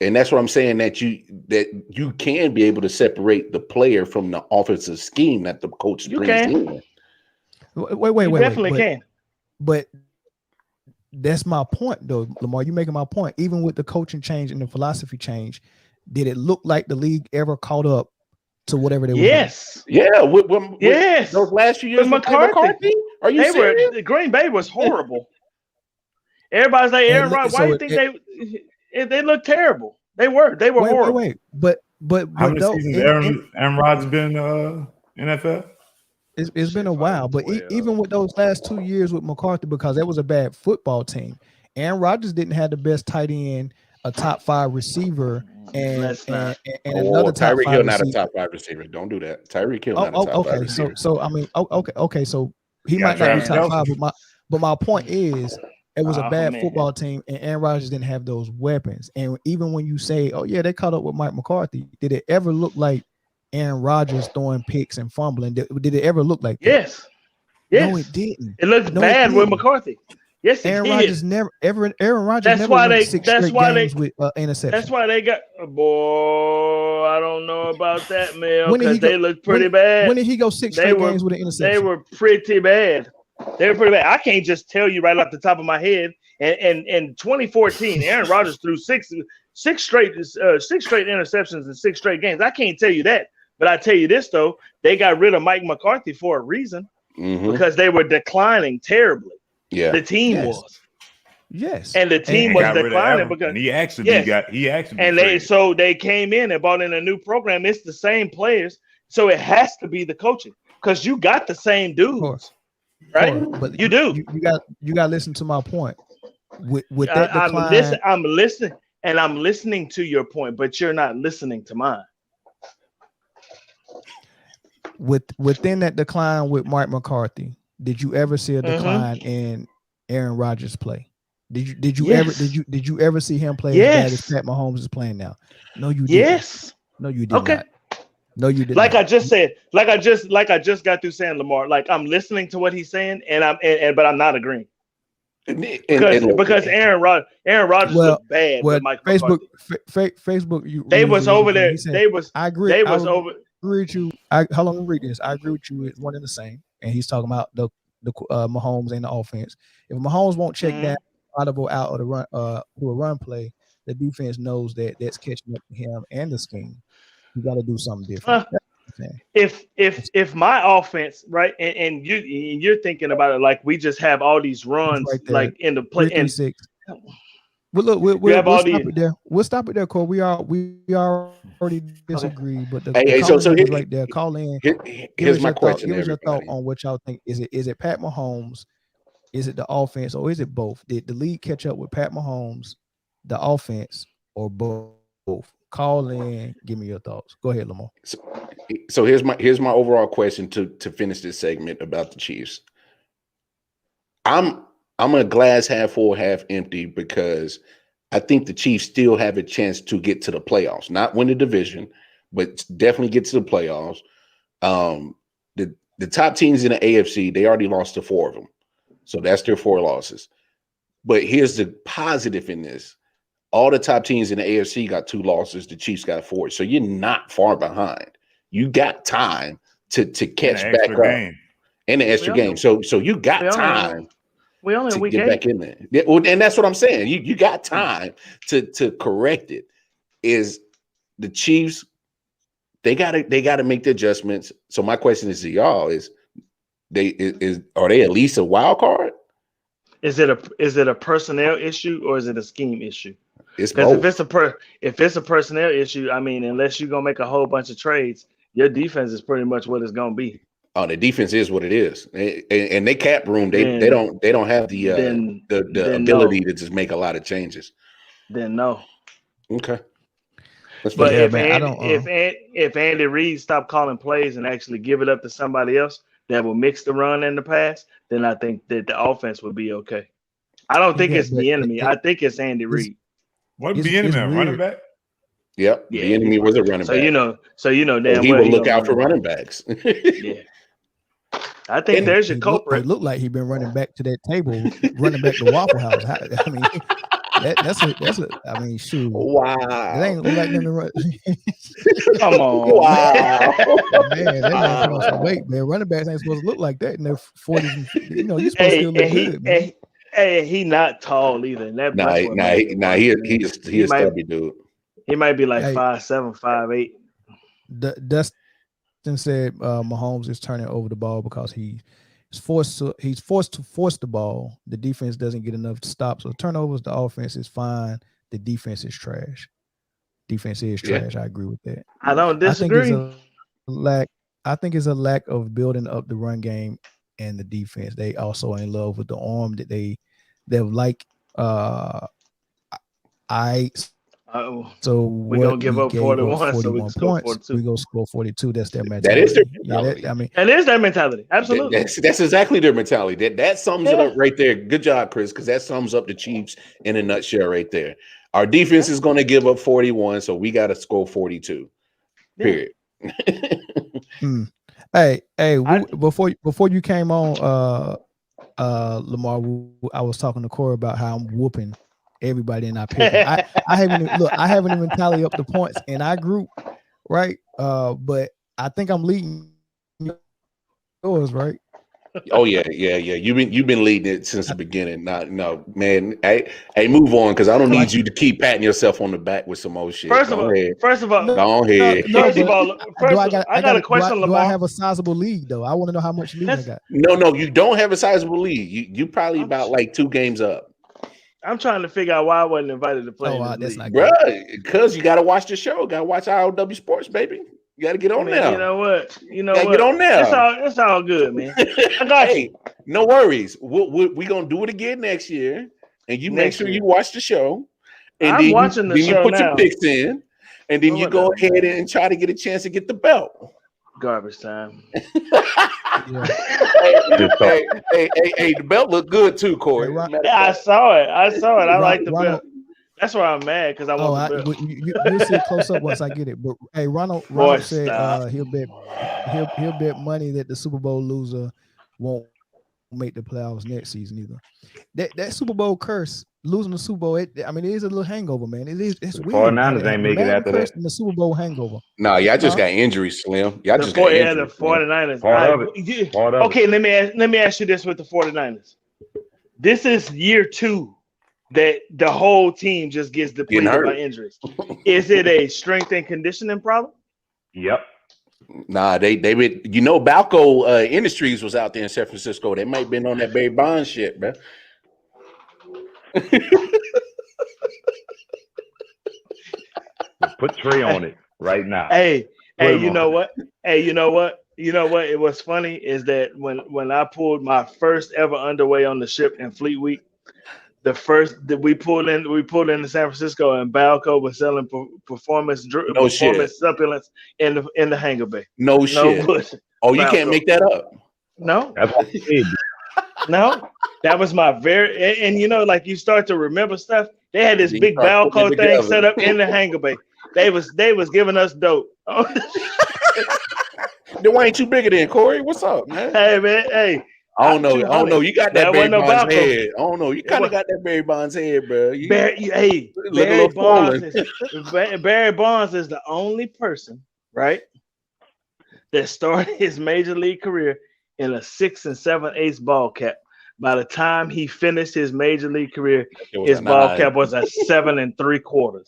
And that's what I'm saying, that you can be able to separate the player from the offensive scheme that the coach brings in. Wait, definitely can. But that's my point, though, Lamar. You're making my point. Even with the coaching change and the philosophy change, did it look like the league ever caught up to whatever they were? Yes. Yeah. With those last few years with McCarthy. Are you serious? Green Bay was horrible. Everybody's like, Aaron Rodgers. Why do you think they look terrible? They were horrible. But how many seasons Aaron Rodgers been NFL? It's been a while, but even with those last 2 years with McCarthy, because that was a bad football team, Aaron Rodgers didn't have the best tight end, a top 5 receiver, and another top 5 Tyreek Hill not receiver. a top 5 receiver. Don't do that. Tyreek Hill not a top 5 receiver. So I mean, okay, so he might not be top 5, but my point is, it was a bad football team, and Aaron Rodgers didn't have those weapons. And even when you say, "Oh yeah, they caught up with Mike McCarthy," did it ever look like Aaron Rodgers throwing picks and fumbling? Did it ever look like that? Yes. No, it didn't. It looked bad with McCarthy. Yes, Aaron Rodgers never. Aaron Rodgers that's never why won 6 straight games with interception. That's why they got boy. I don't know about that, Mel, because they looked pretty bad. When did he go 6 straight games with an interception? They were pretty bad. They were pretty bad. I can't just tell you right off the top of my head. And in 2014, Aaron Rodgers threw six straight interceptions in 6 straight games. I can't tell you that, but I tell you this though: they got rid of Mike McCarthy for a reason, because they were declining terribly. Yeah, the team was. Yes, and the team was declining because he actually so they came in and brought in a new program. It's the same players, so it has to be the coaching because you got the same dudes, right? But you do. You got to listen to my point. With that decline, I'm listening to your point, but you're not listening to mine. Within that decline with Mike McCarthy, did you ever see a decline in Aaron Rodgers' play? Did you ever see him play as bad as Pat Mahomes is playing now? No, you didn't. Yes. No, you did not. No, you didn't. I just said, like I just got through saying, Lamar, like I'm listening to what he's saying, but I'm not agreeing. Because Aaron Rodgers looked bad with Mike McCarthy. Facebook, they was over there. I agree. They was over. Agree with you. How long we read this? I agree with you. It's one and the same. And he's talking about the Mahomes and the offense. If Mahomes won't check that audible out of the run to a run play, the defense knows that that's catching up to him and the scheme. You got to do something different. If my offense, right, and you're thinking about it like we just have all these runs like in the play and 6. Well, look, we'll stop it there. We'll stop it there, Cole. We already disagree, but the right there. Call in. Here's my question. Give us your thought on what y'all think. Is it Pat Mahomes? Is it the offense, or is it both? Did the league catch up with Pat Mahomes, the offense, or both? Call in. Give me your thoughts. Go ahead, Lamar. So here's my overall question to finish this segment about the Chiefs. I'm a glass half full, half empty, because I think the Chiefs still have a chance to get to the playoffs, not win the division, but definitely get to the playoffs. The top teams in the AFC, they already lost to 4 of them. So that's their 4 losses. But here's the positive in this. All the top teams in the AFC got 2 losses. The Chiefs got 4. So you're not far behind. You got time to catch back up in the extra game. So you got time. We only to get back in there. Yeah, well, and that's what I'm saying. You got time to correct it. Is the Chiefs, they gotta make the adjustments. So my question is to y'all are they at least a wild card? Is it a personnel issue or is it a scheme issue? It's Because both. if it's a personnel issue, I mean, unless you're gonna make a whole bunch of trades, your defense is pretty much what it's gonna be. Oh, the defense is what it is, and they cap room. They Then- don't have the then ability no. to just make a lot of changes. Then no. Okay, that's But fine. Yeah, if man, I Andy, don't, if Andy Reid stopped calling plays and actually give it up to somebody else that will mix the run and the pass, then I think that the offense would be okay. I don't think Yeah, it's but the enemy. I think it's Andy it's- Reid. What It's- be in it's man? Running weird. back? Yep, Yeah, the enemy was a running So back. you know damn he well will look gonna out for run. running backs. Yeah. I think And there's your he culprit. looked like he been running back to that table, running back to Waffle House. I mean, that's a. I mean, shoot, Wow, that ain't look like them to run. Come on. Wow. Man, that man put on some weight, man. Running backs ain't supposed to look like that in their 40s and 50s. You know, you supposed to Hey, still look and good, man. he not tall either. And that, Nah, that's what nah, made he, it nah, worse. he is might- stubby dude. He might be like Hey. 5'7", 5'8". Dustin said Mahomes is turning over the ball because he's forced to force the ball. The defense doesn't get enough stops. So turnovers, the offense is fine. The defense is trash. Defense is Yeah. trash. I agree with that. I don't I think it's disagree. a lack. I think it's a lack of building up the run game and the defense. They also in love with the arm that they're like. So we gonna give up 41, so we 41 can score points. 42. We go score 42. That's their mentality. That is their Yeah, mentality. I mean, And there's that mentality. Absolutely. That's exactly their mentality. That sums it Yeah. up right there. Good job, Chris, because that sums up the Chiefs in a nutshell right there. Our defense is going to give up 41, so we got to score 42. Yeah. Period. Hey, before you came on, Lamar, I was talking to Corey about how I'm whooping everybody in our pick. I haven't even tallied up the points in our group, right? But I think I'm leading yours, right? Oh yeah. You've been leading it since the beginning. No, man. Hey, move on because I don't need you to keep patting yourself on the back with some more shit. First of all, Go ahead. first of all, I got a question, do Lamar. I have a sizable league though? I want to know how much league I got. No, you don't have a sizable league. You probably about like 2 games up. I'm trying to figure out why I wasn't invited to play. Oh, in this that's league. not good. Bruh, because you got to watch the show. Got to watch ROW Sports, baby. You got to get on Man, there. You know what? Get on there. It's all good, man. I got Hey, you. no worries. We're going to do it again next year. And you make Next sure year. you watch the show. And I'm then watching the then show you put now. your picks in. And then Well, you go whatever, ahead man. and try to get a chance to get the belt. Garbage time. Yeah. Hey, the belt looked good too, Corey. Hey, Ron- Matter of Yeah, I fact, saw it. I like the Ronald- belt. That's why I'm mad because I want the belt. you'll see it close up once I get it. But hey, Ronald Boy, said stop. he'll bet money that the Super Bowl loser won't make the playoffs next season either. That Super Bowl curse, losing the Super Bowl, it is a little hangover, man. It's weird. 49ers ain't make it after that. And the Super Bowl hangover. no, y'all just got injuries, Slim. Y'all just got The injuries. 49ers. Part of All right, Part of okay, let me ask you this with the 49ers. This is year 2 that the whole team just gets depleted hurt. by injuries. Is it a strength and conditioning problem? Yep. Nah, they Balco Industries was out there in San Francisco. They might have been on that Barry Bonds shit, bro. Put Trey on it right now. Hey, Put him you on. know what? It was funny is that when I pulled my first ever underway on the ship in Fleet Week, the first that we pulled in to San Francisco, and Balco was selling performance supplements in the hangar bay. No shit. bullshit. Oh, you Balco. can't make that up. No, That's what he did. no, that was my very and like you start to remember stuff. They had this You big start putting Balco it thing together. set up in the hangar bay. They was giving us dope. Then why ain't you bigger than Corey? What's up, man? Hey man, hey. I don't know. You got that That Barry wasn't no Bonds Balco. head. I don't know. You kind wa- of got that Barry Bonds head, bro. Barry little Bonds Barry Bonds is the only person, right, that started his major league career in a 6 7/8 ball cap. By the time he finished his major league career, his ball cap was a 7 3/4.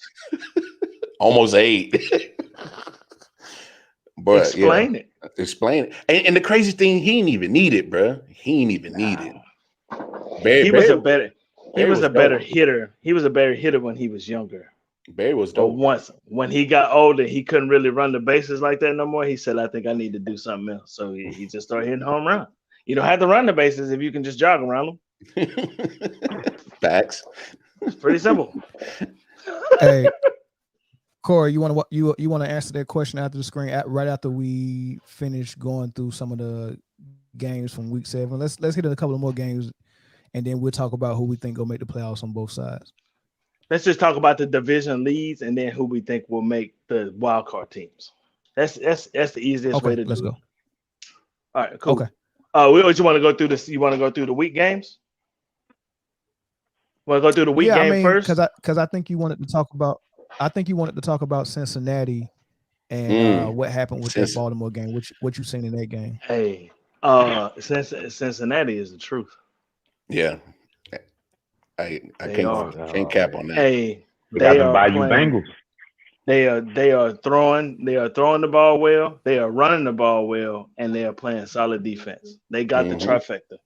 Almost 8. But Explain it. Explain it. And the crazy thing, he ain't even need it, bro. He ain't even need it. He was a better. He was a better hitter. He was a better hitter when he was younger. Barry was But dope. when he got older, he couldn't really run the bases like that no more. He said, I think I need to do something else. So he just started hitting home run. You don't have to run the bases if you can just jog around them. Facts. It's pretty simple. Hey, Corey, you want to answer that question after the screen, right after we finish going through some of the games from week 7. Let's hit a couple of more games, and then we'll talk about who we think will make the playoffs on both sides. Let's just talk about the division leads and then who we think will make the wild card teams. That's the easiest way to do it. Let's go. All right, cool. Okay. You want to go through this? You want to go through the week games? Want to go through the week game first? Because I think you wanted to talk about. I think you wanted to talk about Cincinnati and what happened with that Baltimore game. What you seen in that game? Hey, Cincinnati is the truth. Yeah. I can't cap on that. Hey, they are Bayou Bengals. They are throwing the ball well, they are running the ball well, and they are playing solid defense. They got the trifecta.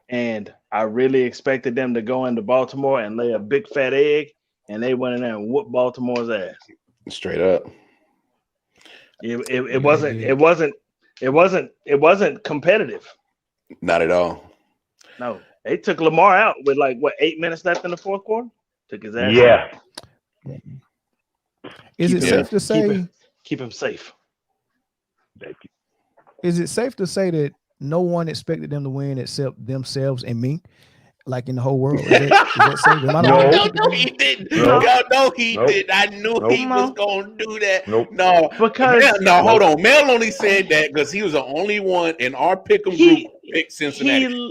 And I really expected them to go into Baltimore and lay a big fat egg, and they went in there and whooped Baltimore's ass. Straight up. It wasn't competitive. Not at all. No. They took Lamar out with 8 minutes left in the fourth quarter. Took his ass. Yeah. Out. Is it safe to say? Keep him safe. Is it safe to say that no one expected them to win except themselves and me? Like in the whole world. Is that safe? No, he didn't. No, he didn't. I knew he was going to do that. No, because hold on. Mel only said that because he was the only one in our pick'em group picked Cincinnati.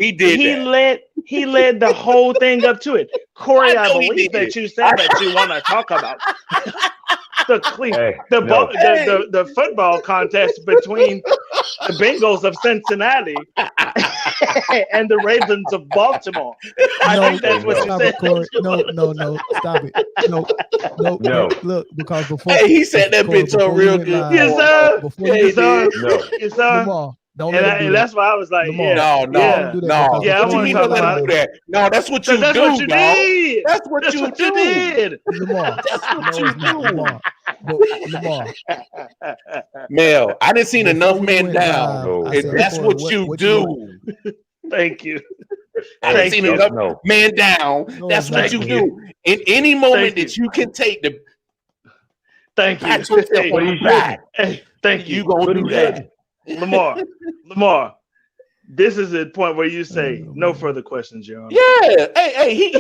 He led the whole thing up to it. Corey, I believe that you said that you want to talk about the football contest between the Bengals of Cincinnati and the Ravens of Baltimore. I think that's what you said. Corey. No, stop it. No. Look, because before he said that bitch so real good. Yes, sir. And that's why I was like, I want to talk about that. No, that's what you do. That's what you did. That's what you did. Lamar. That's what you do. Lamar. Mel, I didn't see enough men down. That's what you do. Thank you. I didn't see enough men down. That's what you do. In any moment that you can take the. Thank you. Thank you. You gonna do that. Lamar, this is the point where you say no further questions, Your Honor. Yeah, hey, he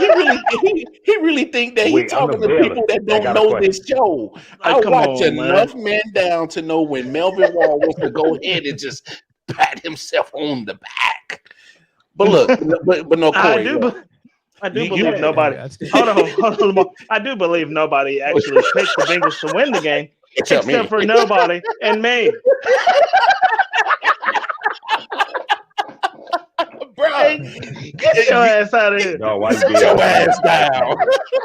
really think that he's talking to people that don't know this show. I watch enough men down to know when Melvin Wall wants to go ahead and just pat himself on the back. But look, but no, Corey. I do believe nobody. Hold on, Lamar. I do believe nobody actually picked the Bengals to win the game, except for nobody and me. Bro, get your ass out of here. No, why get your ass down?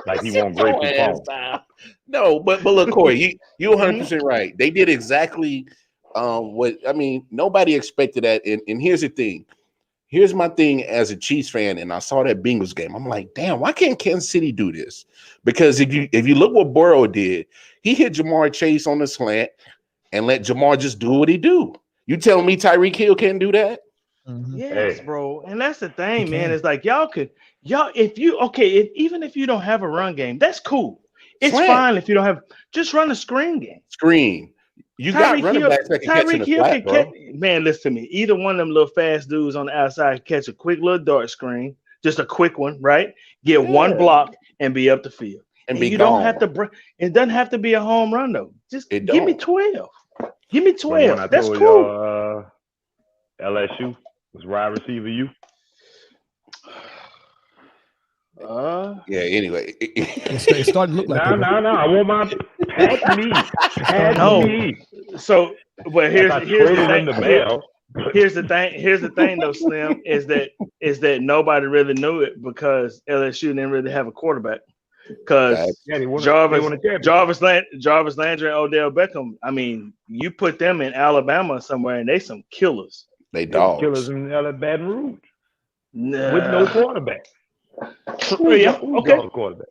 Like he won't break the phone. No, but look, Corey, you 100% right. They did exactly what I mean. Nobody expected that. And here's the thing. Here's my thing as a Chiefs fan, and I saw that Bengals game. I'm like, damn, why can't Kansas City do this? Because if you look what Burrow did, he hit Jamar Chase on the slant and let Jamar just do what he do. You telling me Tyreek Hill can't do that? Mm-hmm. Yes, bro. And that's the thing, man. It's like even if you don't have a run game, that's cool. It's fine if you don't have, just run a screen game. Screen. You got running backs that can catch in the flat, bro. Man, listen to me. Either one of them little fast dudes on the outside catch a quick little dart screen, just a quick one, right? Get one block and be up the field. And you don't have to. It doesn't have to be a home run though. Just give me 12. Give me 12. That's cool. LSU was wide receiver. You. Yeah. Anyway, it's starting to look like no. I want my pat me. So, but here's the thing. Here's the thing, though, Slim, is that nobody really knew it because LSU didn't really have a quarterback. Because Jarvis Landry and Odell Beckham, I mean, you put them in Alabama somewhere and they some killers. They dogs. Killers in Baton Rouge with no quarterback. Yeah, okay. The quarterback?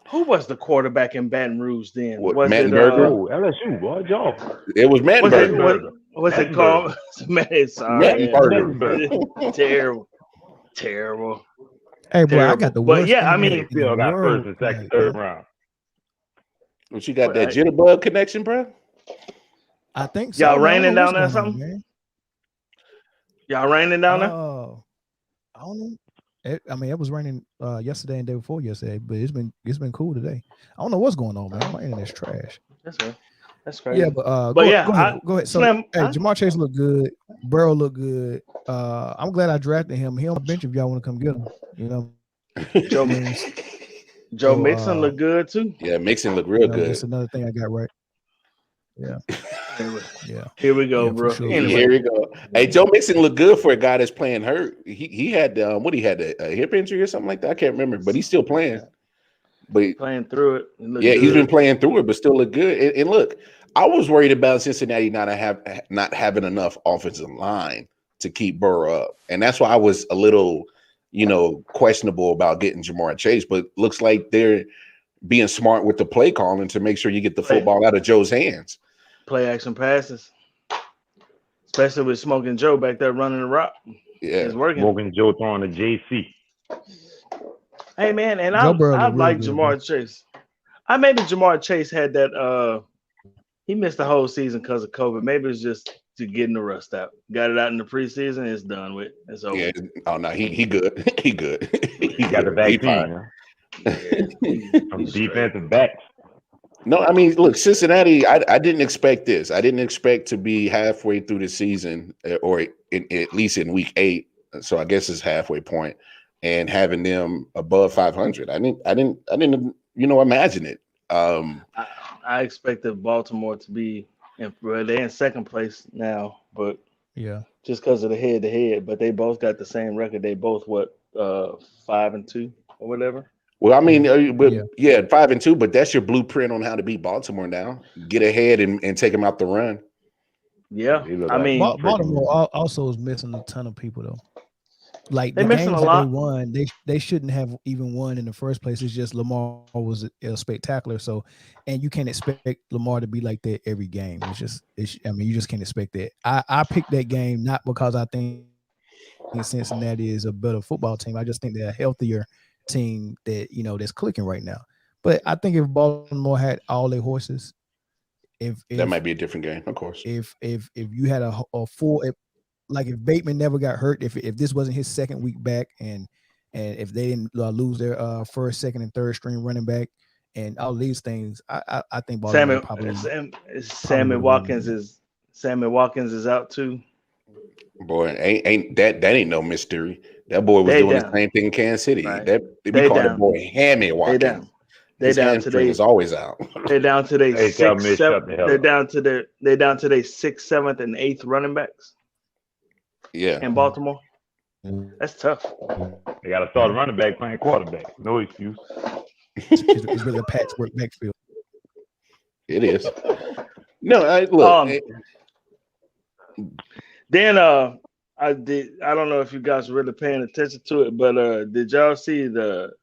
Who was the quarterback in Baton Rouge then? What, Was it Mattenberger? LSU, boy, y'all. It was Mattenberger. Was it called? Man, sorry, Mattenberger. terrible. Hey, bro, I Terrible. got the But worst. yeah, I internet mean, in Still the got world, first and second, like, third round. But you got that jitterbug connection, bro? I think so. Y'all man. I raining don't know down what's there or going on, something? man. Y'all raining down there? I don't know. It was raining yesterday and day before yesterday, but it's been cool today. I don't know what's going on, man. My internet's trash. That's crazy. Yeah, but But go ahead. So, Slim, Jamar Chase looked good. Burrow looked good. I'm glad I drafted him. He on the bench if y'all want to come get him. You know, Joe Mixon looked good too. Yeah, Mixon looked real good. That's another thing I got right. Yeah. Here we go, Yeah, bro. sure. Anyway, Here we go. Hey, Joe Mixon looked good for a guy that's playing hurt. He had a hip injury or something like that. I can't remember, but he's still playing. But playing through it. he's been playing through it, but still look good. And look, I was worried about Cincinnati not having enough offensive line to keep Burrow up, and that's why I was a little, questionable about getting Jamar Chase. But looks like they're being smart with the play calling to make sure you get the football out of Joe's hands. Play action passes, especially with Smoking Joe back there running the rock. Yeah, it's working. Smoking Joe throwing a JC. Hey man, and I like Jamar Chase. Maybe Jamar Chase had that. He missed the whole season because of COVID. Maybe it's just to getting the rust out. Got it out in the preseason. It's done with. It's over. Yeah. Oh no, he good. He good. He got the vaccine. Defensive backs. No, I mean, look, Cincinnati. I didn't expect this. I didn't expect to be halfway through the season, or at least in week 8. So I guess it's halfway point, and having them above 500. I didn't imagine it. I expected Baltimore to be they're in second place now, but just because of the head-to-head. But they both got the same record. They both 5-2 or whatever. Well, I mean, 5-2, but that's your blueprint on how to beat Baltimore now. Get ahead and take them out the run. Yeah, I mean, Baltimore also is missing a ton of people though. Like they're the missing games a lot. They won, they shouldn't have even won in the first place. It's just Lamar was spectacular. So, and you can't expect Lamar to be like that every game. You just can't expect that. I picked that game not because I think Cincinnati is a better football team. I just think they're a healthier team that that's clicking right now. But I think if Baltimore had all their horses, if that might be a different game, of course. If you had a full, like if Bateman never got hurt, if this wasn't his second week back, and if they didn't lose their first, second, and third string running back, and all these things, I think Baltimore Sammy Watkins is out too. Boy, ain't that ain't no mystery. That boy was doing the same thing in Kansas City. Right. We call that boy Hammy Watkins. They down today. Is always out. They're down to their 6th, 7th. They're down to their 6th, 7th, and 8th running backs. Yeah, in Baltimore. That's tough. They got to start a running back playing quarterback. No excuse. It's really a patchwork backfield. It is. No, look. Then I don't know if you guys are really paying attention to it, but did y'all see the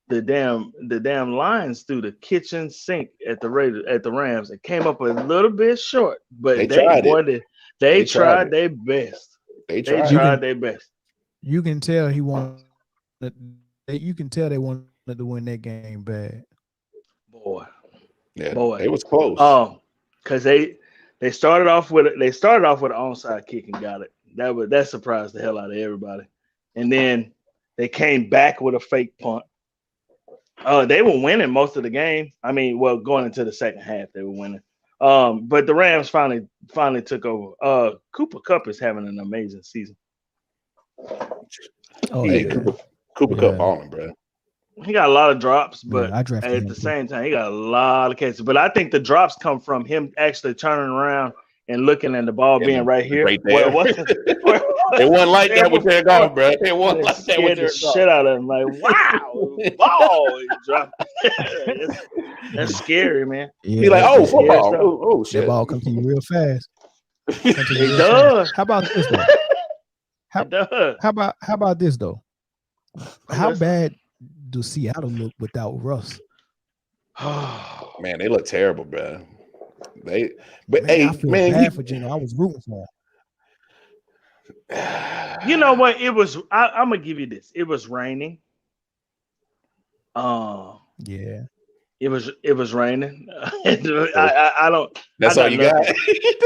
damn lines through the kitchen sink at the Rams? It came up a little bit short, but they tried their best. They tried their best. You can tell he wanted. You can tell they wanted to win that game bad. Boy, it was close. Because they started off with an onside kick and got it. That surprised the hell out of everybody. And then they came back with a fake punt. They were winning most of the game. I mean, going into the second half, they were winning. But the Rams finally took over. Cooper Kupp is having an amazing season. Cooper Kupp balling, bro. He got a lot of drops, but at the same time, he got a lot of cases. But I think the drops come from him actually turning around and looking at the ball being right here. Right there. It wasn't like that with Jared Goff, bro. It wasn't like that with Jared Goff. Shit out of him. Like, wow, ball. He dropped. That's scary, man. Yeah, he's like, football. Oh, shit. That ball comes to you real fast. It does. How about this though? How about this though? How bad do Seattle look without Russ? Man, they look terrible, bro. I feel bad for Geno. I was rooting for him. You know what? It was. I'm gonna give you this. It was raining. Yeah. It was raining. I don't. That's all you got.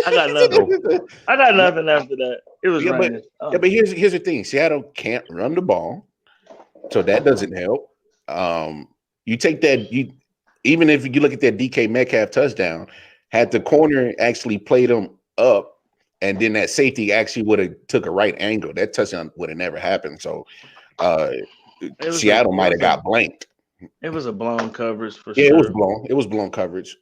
I got nothing. I got nothing after that. It was raining. But here's the thing: Seattle can't run the ball, so that doesn't help. You take that. Even if you look at that DK Metcalf touchdown, had the corner actually played him up, and then that safety actually would have took a right angle, that touchdown would have never happened. So Seattle might have got blanked. It was a blown coverage for sure. Yeah, it was blown. It was blown coverage.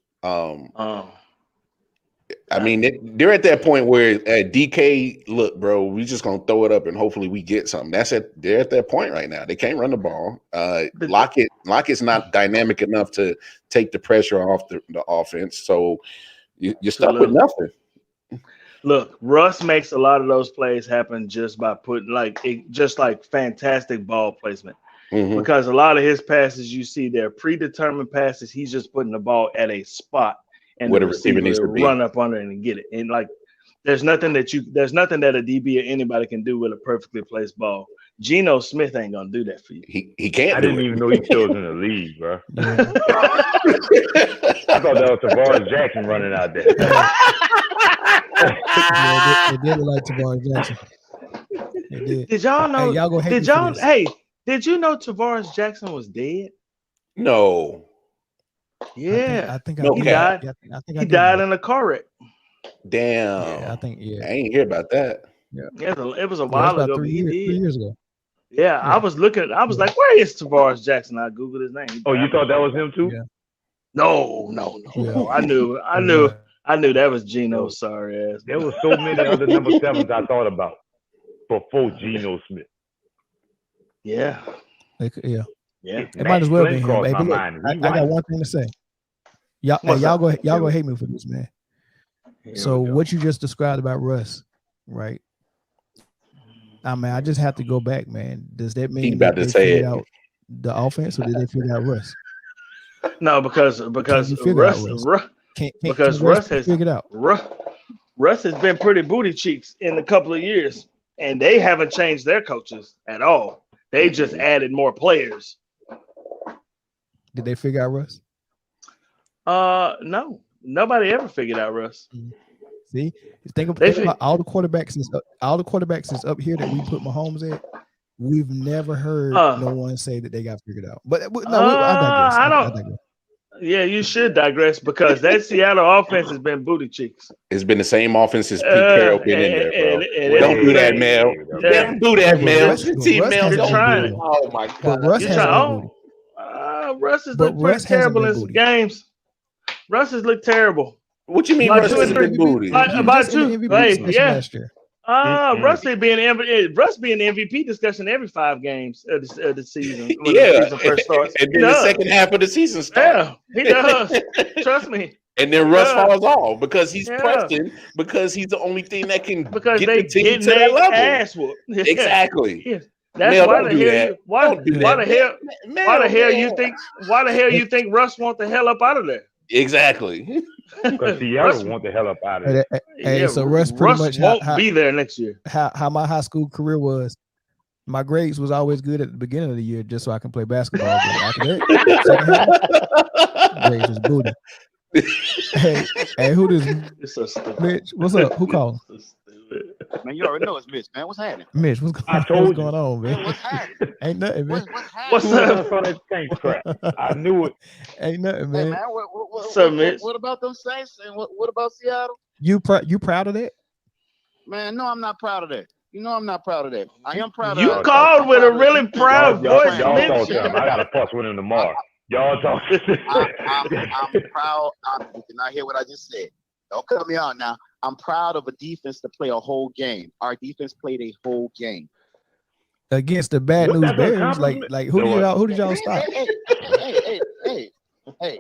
I mean, they're at that point where DK, look, bro, we just gonna throw it up and hopefully we get something. They're at that point right now. They can't run the ball. Lockett's not dynamic enough to take the pressure off the offense. So you're stuck with nothing. Look, Russ makes a lot of those plays happen just by putting just fantastic ball placement. Mm-hmm. Because a lot of his passes, you see, they're predetermined passes. He's just putting the ball at a spot, and the receiver needs to run up under it and get it. And there's nothing that a DB or anybody can do with a perfectly placed ball. Geno Smith ain't gonna do that for you. He can't. I didn't even know he still was in the league, bro. I thought that was Tavares Jackson running out there. They did look like Tavares Jackson. They did. Did y'all know? Hey, y'all go hate did you know Tavares Jackson was dead? No. Yeah, I think he died. He died in a car wreck. Damn. Yeah, I think. Yeah, I ain't hear about that. Yeah, it was a while ago. 3 years ago. Yeah, I was looking. I was like, "Where is Tavares Jackson?" I googled his name. Oh, you thought that was him too? Yeah. No. Yeah. I knew that was Geno. Sorry ass. There was so many other number 7s I thought about before Geno Smith. Yeah. It might as well be him. Hey, look, I got one thing to say. Y'all go hate me for this, man. So what you just described about Russ, right? I mean, I just have to go back, man. Does that mean that they figured out the offense, or did they figure out Russ? No, because Russ has figured out. Russ has been pretty booty cheeks in a couple of years, and they haven't changed their coaches at all. They just added more players. Did they figure out Russ? No. Nobody ever figured out Russ. See, think about all the quarterbacks is up here that we put Mahomes at. We've never heard no one say that they got figured out. But I digress. Yeah, you should digress because that Seattle offense has been booty cheeks. It's been the same offense since Pete Carroll been in there, bro. Don't do that, Mel. Don't do that, Mel. You're trying. Oh my God. Russ has looked pretty terrible in some games. Russ has looked terrible. What you mean Russ has been booty? Russ being the MVP discussion every 5 games of the season. The first starts. And then the second half of the season starts. Yeah, he does. Trust me. And then Russ falls off because he's Preston, because he's the only thing that can get the team to that level. Ass whooped. Exactly. Yeah. That's why the hell you think Russ want the hell up out of there? Exactly. Because Seattle want the hell up out of it. So Russ much won't be there next year. How my high school career was, my grades was always good at the beginning of the year just so I can play basketball. After that, grades was booty. Hey, who this? Mitch, what's up? Who called? Man, you already know it's Mitch, man. What's happening? Mitch, what's going on, man? What's happening? Ain't nothing, man. What's up? I knew it. Ain't nothing, man. Hey, man, what's up, Mitch? What about them Saints and what about Seattle? You proud of that? Man, no, I'm not proud of that. You know I'm not proud of that. I am proud of that. You called with a really proud voice, Mitch. I got to fuss with him tomorrow. Y'all talk. I'm proud. You cannot hear what I just said. Don't cut me out now. I'm proud of a defense to play a whole game. Our defense played a whole game against the bad news Bears. Like who did y'all stop? Hey.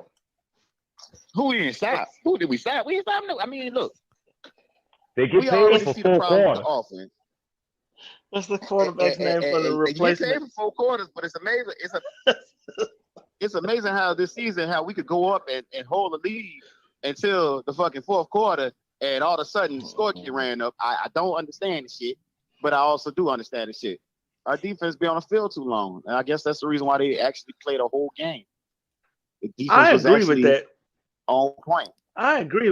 Who we didn't stop? Who did we stop? We didn't stop. No. I mean, look. They get paid for 4 quarters. What's the quarterback's name for the And you replacement? came for 4 quarters, but it's amazing. It's amazing how this season, how we could go up and hold the lead until the fucking 4th quarter, and all of a sudden the score get ran up. I don't understand the shit, but I also do understand the shit. Our defense be on the field too long, and I guess that's the reason why they actually played a whole game. The defense I was agree with actually that. on point. I agree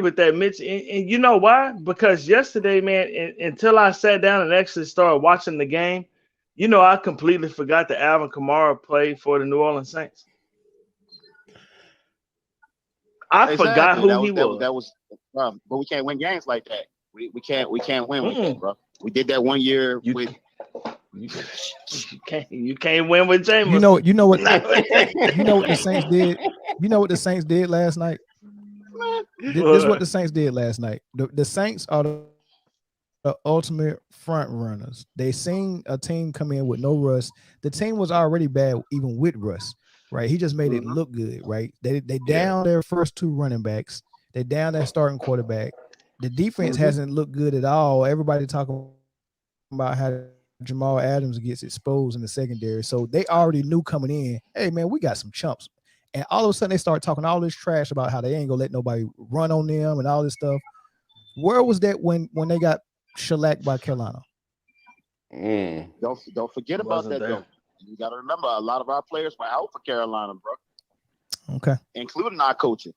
with that, Mitch. And you know why? Because yesterday, man, until I sat down and actually started watching the game, you know, I completely forgot that Alvin Kamara played for the New Orleans Saints. I forgot who he was. That was, but we can't win games like that. We can't win with that, bro. We did that one year with. You can't win with Jameis. You know what the Saints did. You know what the Saints did last night. This is what the Saints did last night. The Saints are the ultimate front runners. They seen a team come in with no Russ. The team was already bad even with Russ, right? He just made it look good, right? They down their first 2 running backs. They down their starting quarterback. The defense hasn't looked good at all. Everybody talking about how Jamal Adams gets exposed in the secondary. So they already knew coming in, hey, man, we got some chumps. And all of a sudden they start talking all this trash about how they ain't gonna let nobody run on them and all this stuff. Where was that when they got shellacked by Carolina? Don't forget about that, though. You got to remember, a lot of our players were out for Carolina, bro. Okay. Including our coaching.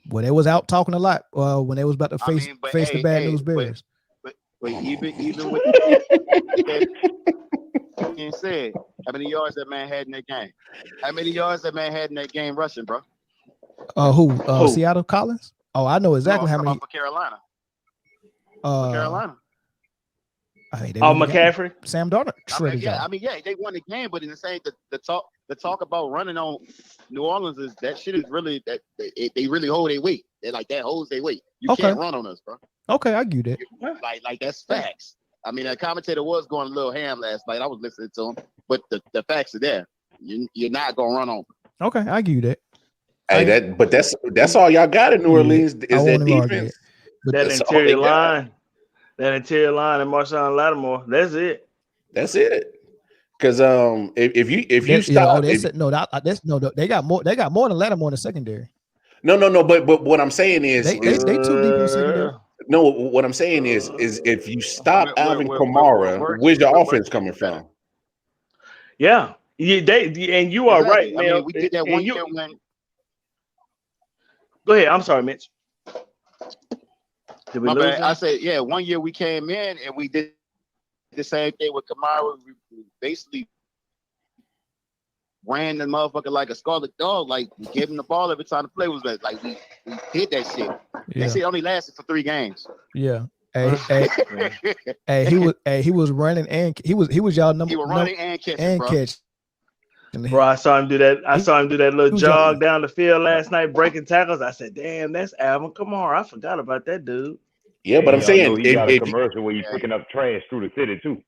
Well, they was out talking a lot when they was about to face the bad news bears. But even with that being said, how many yards that man had in that game? How many yards that man had in that game rushing, bro? Who? Seattle Collins? Oh, I know exactly how many. For Carolina. Carolina. I mean, McCaffrey, Sam Darnold. They won the game, but in the same the talk about running on New Orleans is that shit is really that they really hold their weight. They like that holds their weight. You can't run on us, bro. Okay, I get it. Like that's facts. I mean, that commentator was going a little ham last night. I was listening to him, but the facts are there. You're not gonna run on. Okay, I give you that. Hey, that's all y'all got in New Orleans is that defense. That interior line. That interior line and Marshawn Lattimore. That's it. That's it. Because if you stop, they got more. They got more than Lattimore in the secondary. No. But what I'm saying is they too deep in the secondary. No, what I'm saying is if you stop Alvin Kamara, where's your offense coming from? Yeah, and you are right, man. I mean, we did that one year when. Go ahead. I'm sorry, Mitch. Did we lose him? I said, yeah, one year we came in and we did the same thing with Kamara. We basically ran the motherfucker like a scarlet dog. Like, we gave him the ball every time the play was like we did that shit. Yeah. That shit only lasted for 3 games. Yeah. He was running and he was y'all number. He was running and catching, Bro, I saw him do that. I saw him do that little jog down the field last night, breaking tackles. I said, "Damn, that's Alvin Kamara. I forgot about that dude." Yeah, but I'm saying he got a commercial where he's picking up trash through the city too.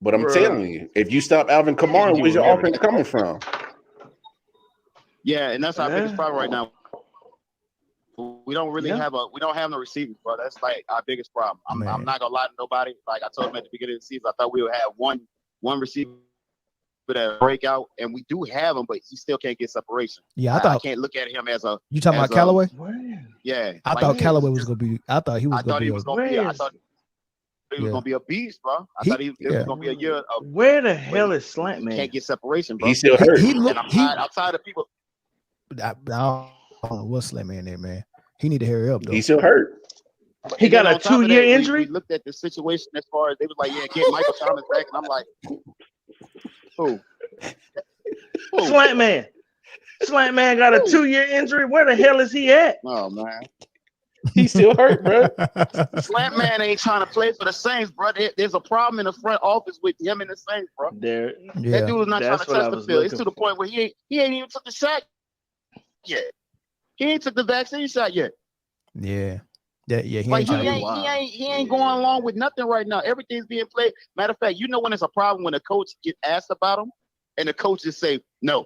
But I'm telling you, if you stop Alvin Kamara, where's your offense coming from? Yeah, and that's our biggest problem right now. We don't really have no receivers, bro. That's like our biggest problem. I'm not gonna lie to nobody. Like I told him at the beginning of the season, I thought we would have one receiver that breakout, and we do have him, but he still can't get separation. Yeah, I can't look at him as a. You talking about Callaway? Yeah, I thought Callaway was gonna be. I thought he was gonna be. I thought he was gonna be a beast, bro. I thought he was gonna be a year. Where the hell is Slant Man? Can't get separation, bro. He's still hurt. I'm tired of people. I don't know what's Slant Man there, man. He need to hurry up though. He's still hurt. He got a 2-year injury. We looked at the situation as far as they was like, yeah, get Michael Thomas back, and I'm like, who? Slant Man. Slant Man got a 2-year injury. Where the hell is he at? Oh man, he's still hurt, bro. Slant Man ain't trying to play for the Saints, bro. There's a problem in the front office with him and the Saints, bro. That dude is not trying to touch the field. It's to the point where he ain't even took the shot yet. He ain't took the vaccine shot yet. Yeah. He ain't going along with nothing right now. Everything's being played. Matter of fact, you know when it's a problem when the coach get asked about him, and the coach just say no.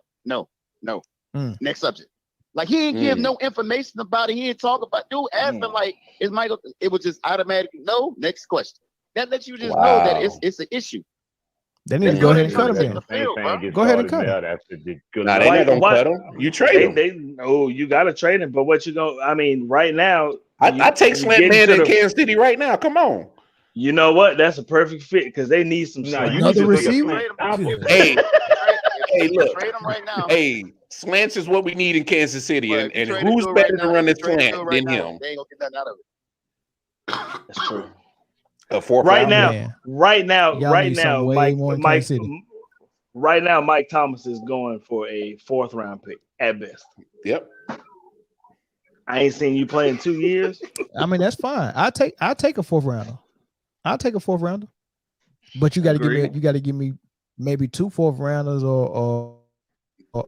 Next subject. Like he ain't give no information about it. He ain't talk about dude asking like is Michael. It was just automatic. No, next question. That lets you just know that it's an issue. They need to go ahead and cut him then. Go ahead and cut him. Nah, they not gonna cut him. You trade him. You got to trade him. But what you going? I mean, right now, I take Slant Man in Kansas City right now. Come on. You know what? That's a perfect fit because they need some. Another receiver. Hey, look. Trade him right now. Hey, slants is what we need in Kansas City, and who's better to run this slant than him? They ain't gonna get nothing out of it. That's true. A fourth right round? now, Man. right now, Y'all right need now, something way Mike, more in Mike, Kansas City. right now, Mike Thomas is going for a 4th round pick at best. Yep. I ain't seen you play in 2 years. I mean, that's fine. I'll take a 4th rounder. I'll take a 4th rounder. But you got to give me maybe 2 4th rounders or 4th.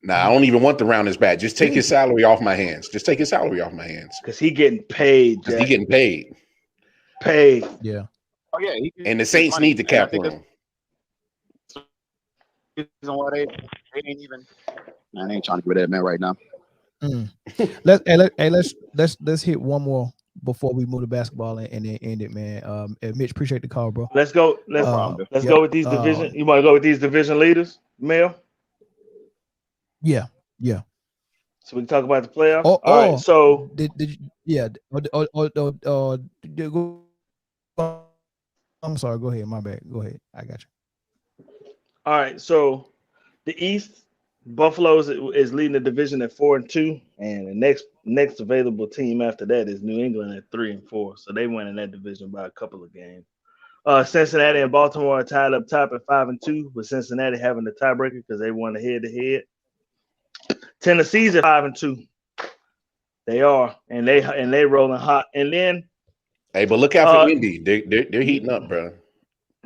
Nah, I don't even want the rounders back. Just take his salary off my hands. Just take his salary off my hands. Because he getting paid. He getting paid. Paid. Yeah. Oh yeah. And the Saints need the cap room. Reason why they ain't even. Man, I ain't trying to get that man right now. Let's hit one more before we move to basketball and then end it, man. Mitch, appreciate the call, bro. Let's go. Let's go with these division. You want to go with these division leaders, Mel? Yeah. So we can talk about the playoffs. All right. So I'm sorry. Go ahead. My bad. Go ahead. I got you. All right. So the East, Buffalo is leading the division at 4-2, and the next available team after that is New England at 3-4. So they win in that division by a couple of games. Cincinnati and Baltimore are tied up top at 5-2, with Cincinnati having the tiebreaker because they won the head-to-head. Tennessee's at 5-2. They are, and they rolling hot. And then, hey, but look out for Indy. They're heating up, bro.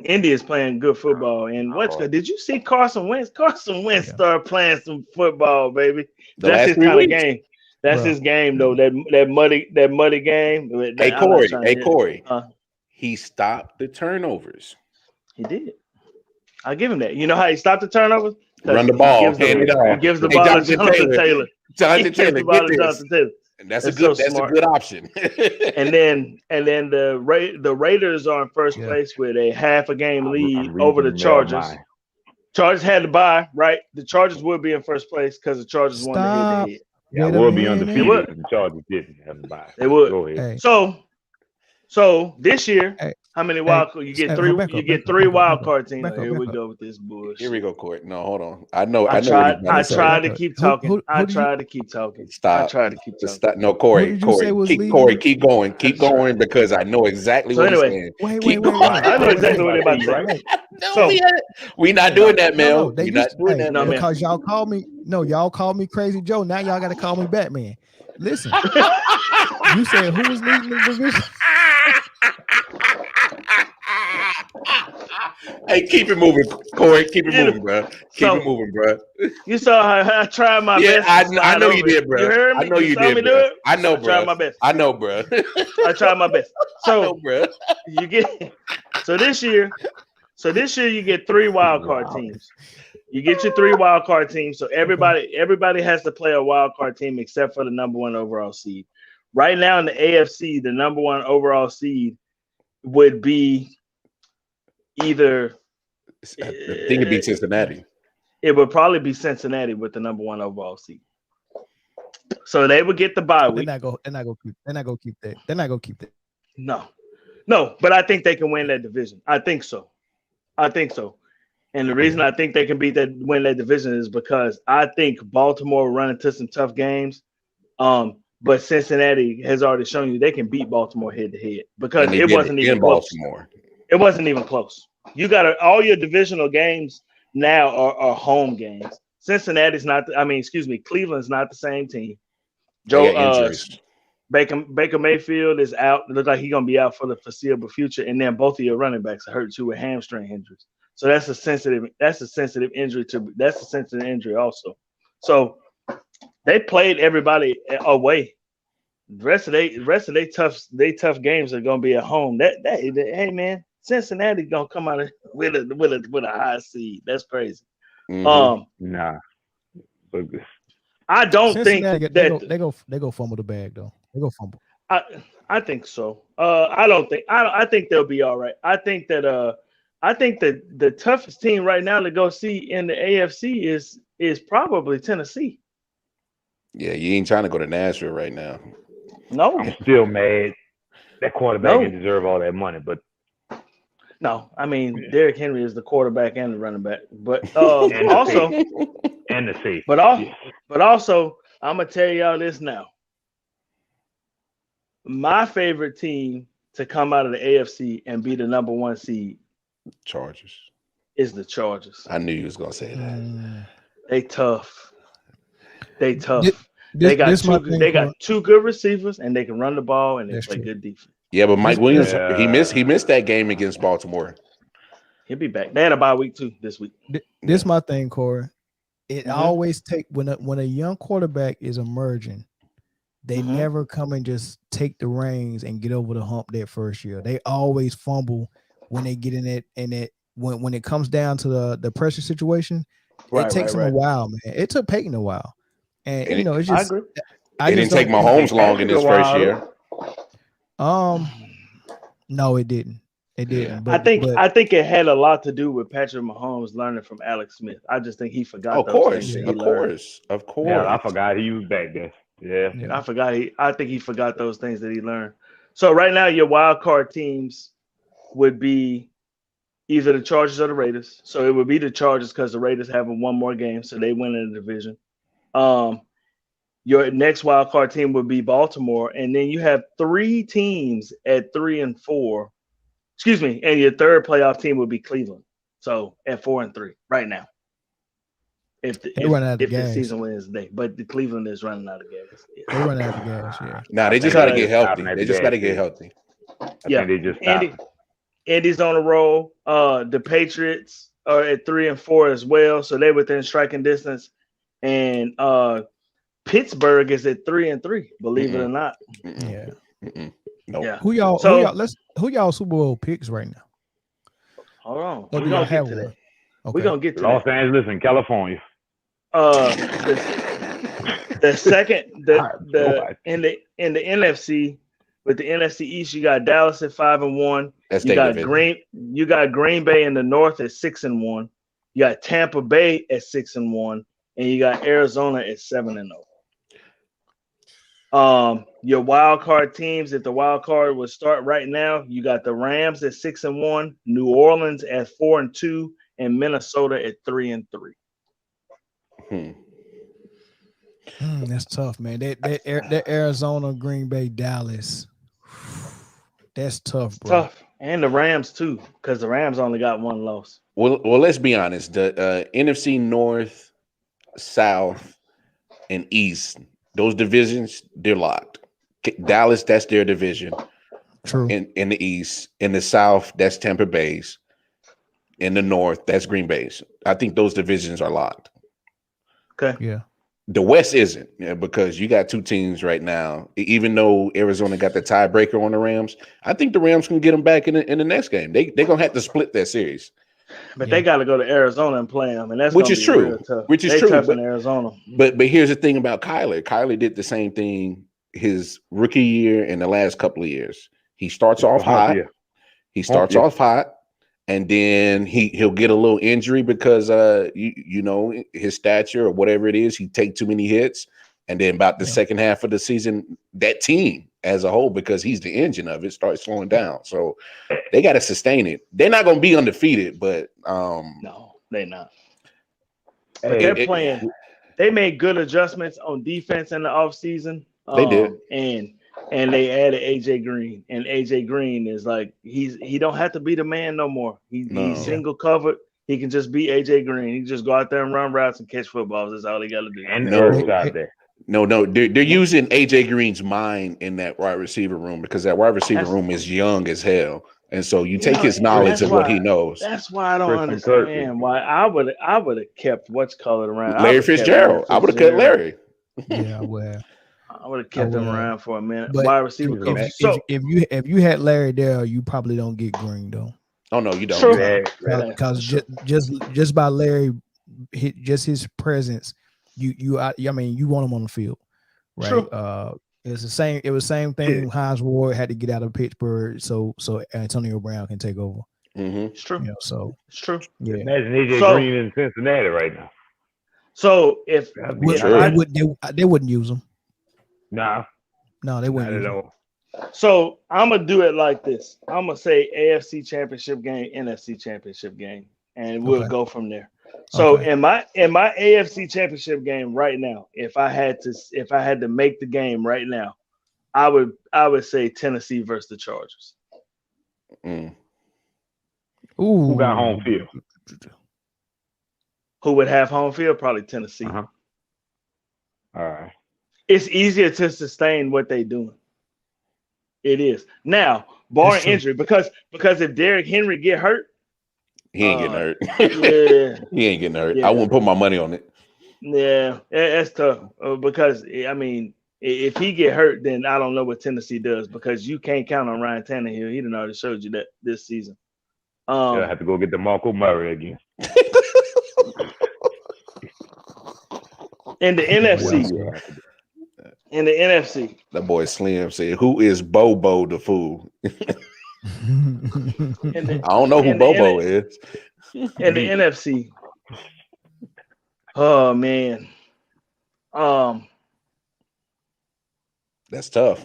Indy is playing good football. And what's good? Did you see Carson Wentz? Carson Wentz started playing some football, baby. That's his kind of game. That's his game, though. That muddy game. Hey, Corey. He stopped the turnovers. He did. I'll give him that. You know how he stopped the turnovers? Run the ball. He gives the ball to Jonathan Taylor. Jonathan Taylor. And that's a good option. and then the Raiders are in first place with a half a game lead over the Chargers. Chargers had to bye, right? The Chargers would be in first place because the Chargers won the head-to-head. Yeah, we'll be undefeated. The Chargers didn't have to bye. They would. Go ahead. So this year, how many wild cards? You get three. You get 3 wild card teams. Here we go with this bullshit. Here we go, Court. No, hold on. I know. I tried to keep talking. I tried to keep talking. Stop. I tried to keep talking. Stop. No, Corey. Keep going. Keep going because I know exactly what you're saying. Wait. I know exactly what they're about to say. No, we're not doing that, Mel. We're not doing that, Mel. Because y'all called me. No, y'all called me Crazy Joe. Now y'all got to call me Batman. Listen, you said who was leading the division? Hey, keep it moving, Corey. Keep it moving, bro. Keep it moving, bro. You saw how I tried my best. I know you did, bro. You heard me? I know you did, bro. I know, bro. I tried my best. I know, bro. I tried my best. So, know, bro. You get this year you get 3 wild card teams. You get your 3 wild card teams. So everybody has to play a wild card team except for the number 1 overall seed. Right now in the AFC, the number 1 overall seed would be either. I think it'd be Cincinnati. It would probably be Cincinnati with the number 1 overall seed. So they would get the bye week. They're not gonna keep that. No, but I think they can win that division. I think so. And the reason I think they can win that division is because I think Baltimore will run into some tough games. But Cincinnati has already shown you they can beat Baltimore head to head because it wasn't even close. It wasn't even close. You got all your divisional games now are home games. Cincinnati's not. Cleveland's not the same team. Baker Mayfield is out. It looks like he's gonna be out for the foreseeable future. And then both of your running backs are hurt too with hamstring injuries. So that's a sensitive injury that's a sensitive injury also. So they played everybody away. The rest of they tough games are gonna be at home. Hey man, Cincinnati gonna come out with a high seed. That's crazy. Mm-hmm. I don't Cincinnati, think that they go fumble the bag though. They go fumble. I think so. I think they'll be all right. I think that the toughest team right now to go see in the AFC is probably Tennessee. Yeah, you ain't trying to go to Nashville right now. No, I'm still mad. That quarterback didn't deserve all that money, but no. I mean, Derrick Henry is the quarterback and the running back, but And the also, and the safety. but also, I'm gonna tell y'all this now. My favorite team to come out of the AFC and be the number 1 seed Chargers. is the Chargers. I knew you was gonna say that. They tough. They tough. This, They got this my two. thing, They Corey. got 2 good receivers, and they can run the ball, and they That's play true. good defense. Yeah, but Mike Williams, Yeah. he missed that game against Baltimore. He'll be back. They had a bye week too this week. This my thing, Corey. It Mhm. always take when a young quarterback is emerging, they Mhm. never come and just take the reins and get over the hump that first year. They always fumble when they get in that when it comes down to the pressure situation. It takes them a while, man. It took Peyton a while, and And you know it's I just agree. It didn't take Mahomes long in his first year. No, it didn't. It didn't. But, I think it had a lot to do with Patrick Mahomes learning from Alex Smith. I just think he forgot. Of those course, things that he of learned. course, of course. Yeah, I forgot he was back there. Yeah. I forgot. I think he forgot those things that he learned. So right now, your wild card teams would be either the Chargers or the Raiders. So it would be the Chargers because the Raiders have 1 more game, so they win in the division. Your next wild card team would be Baltimore, and then you have 3 teams at 3 and 4. Excuse me, and your third playoff team would be Cleveland. So at 4 and 3 right now. If the season wins today, but the Cleveland is running out of gas. They're running out of gas. Yeah. Now they just got to get healthy. They just got to get healthy. I think they just stopped. Andy's on a roll. The Patriots are at 3 and 4 as well, so they're within striking distance. And Pittsburgh is at 3 and 3. Believe it or not. Yeah. Nope. Yeah. Who y'all Super Bowl picks right now? Hold on. Or do y'all have one? Okay. We're gonna get to Los that. Angeles and California. The second in the NFC with the NFC East, you got Dallas at 5 and 1. That's You got Green Bay in the North at 6 and 1. You got Tampa Bay at 6 and 1, and you got Arizona at 7 and 0. Your wild card teams, if the wild card would start right now, you got the Rams at 6 and 1, New Orleans at 4 and 2, and Minnesota at 3 and 3. That's tough, man. That Arizona, Green Bay, Dallas. That's tough, bro. Tough. And the Rams too, because the Rams only got 1 loss. Well, let's be honest. The NFC North, South, and East, those divisions, they're locked. Dallas, that's their division. True. In the East, in the South, that's Tampa Bay's. In the North, that's Green Bay's. I think those divisions are locked. Okay. Yeah. The West isn't, because you got 2 teams right now. Even though Arizona got the tiebreaker on the Rams, I think the Rams can get them back in the next game. They're gonna have to split that series. But they got to go to Arizona and play them, and that's which is true. Which is true. Tough in Arizona. But here's the thing about Kyler. Kyler did the same thing his rookie year and the last couple of years. He starts off hot. Yeah. He starts off hot, and then he'll get a little injury because you know his stature or whatever it is. He take too many hits, and then about the second half of the season, that team as a whole, because he's the engine of it, starts slowing down. So they got to sustain it. They're not going to be undefeated, but no, they're not. But Hey, they're playing. They made good adjustments on defense in the offseason. They did. And they added AJ Green. And AJ Green is like he don't have to be the man no more. He's single covered. He can just be AJ Green. He can just go out there and run routes and catch footballs. That's all they got to do. And Ertz out there. No, they're using AJ Green's mind in that wide receiver room, because that wide receiver room is young as hell, and so you take his knowledge of what he knows. That's why I don't understand why I would have kept what's colored around. Larry Fitzgerald. I would have cut Larry. Yeah, well, I would have kept him around for a minute. But wide receiver. If you had Larry there, you probably don't get Green though. Oh no, you don't. Because just by Larry, just his presence. I mean, you want him on the field, right? True. It was the same. It was the same thing. Hines Ward had to get out of Pittsburgh, so Antonio Brown can take over. It's true. You know, so It's true. yeah. Imagine AJ So- Green in Cincinnati right now. So if That'd be Well, Sure. they wouldn't use him. Nah, No, they not wouldn't at use him. all. so, I'm gonna do it like this. I'm gonna say AFC Championship game, NFC Championship game, and we'll Okay. go from there. So Okay. in my AFC Championship game right now, if I had to make the game right now, I would say Tennessee versus the Chargers. Mm. Ooh, Who got home field? Who would have home field? Probably Tennessee. Uh-huh. All right. It's easier to sustain what they're doing. It is now, barring That's true. injury, because if Derrick Henry get hurt, He ain't getting hurt. yeah, He ain't getting hurt. Yeah. I wouldn't put my money on it. yeah, that's tough. Because I mean, if he get hurt, then I don't know what Tennessee does, because you can't count on Ryan Tannehill. He done already showed you that this season. I have to go get DeMarco Murray again. In the NFC, That boy Slim said, "Who is Bobo the fool?" in the, I don't know who In the Bobo is. in the NFC. Oh man, That's tough.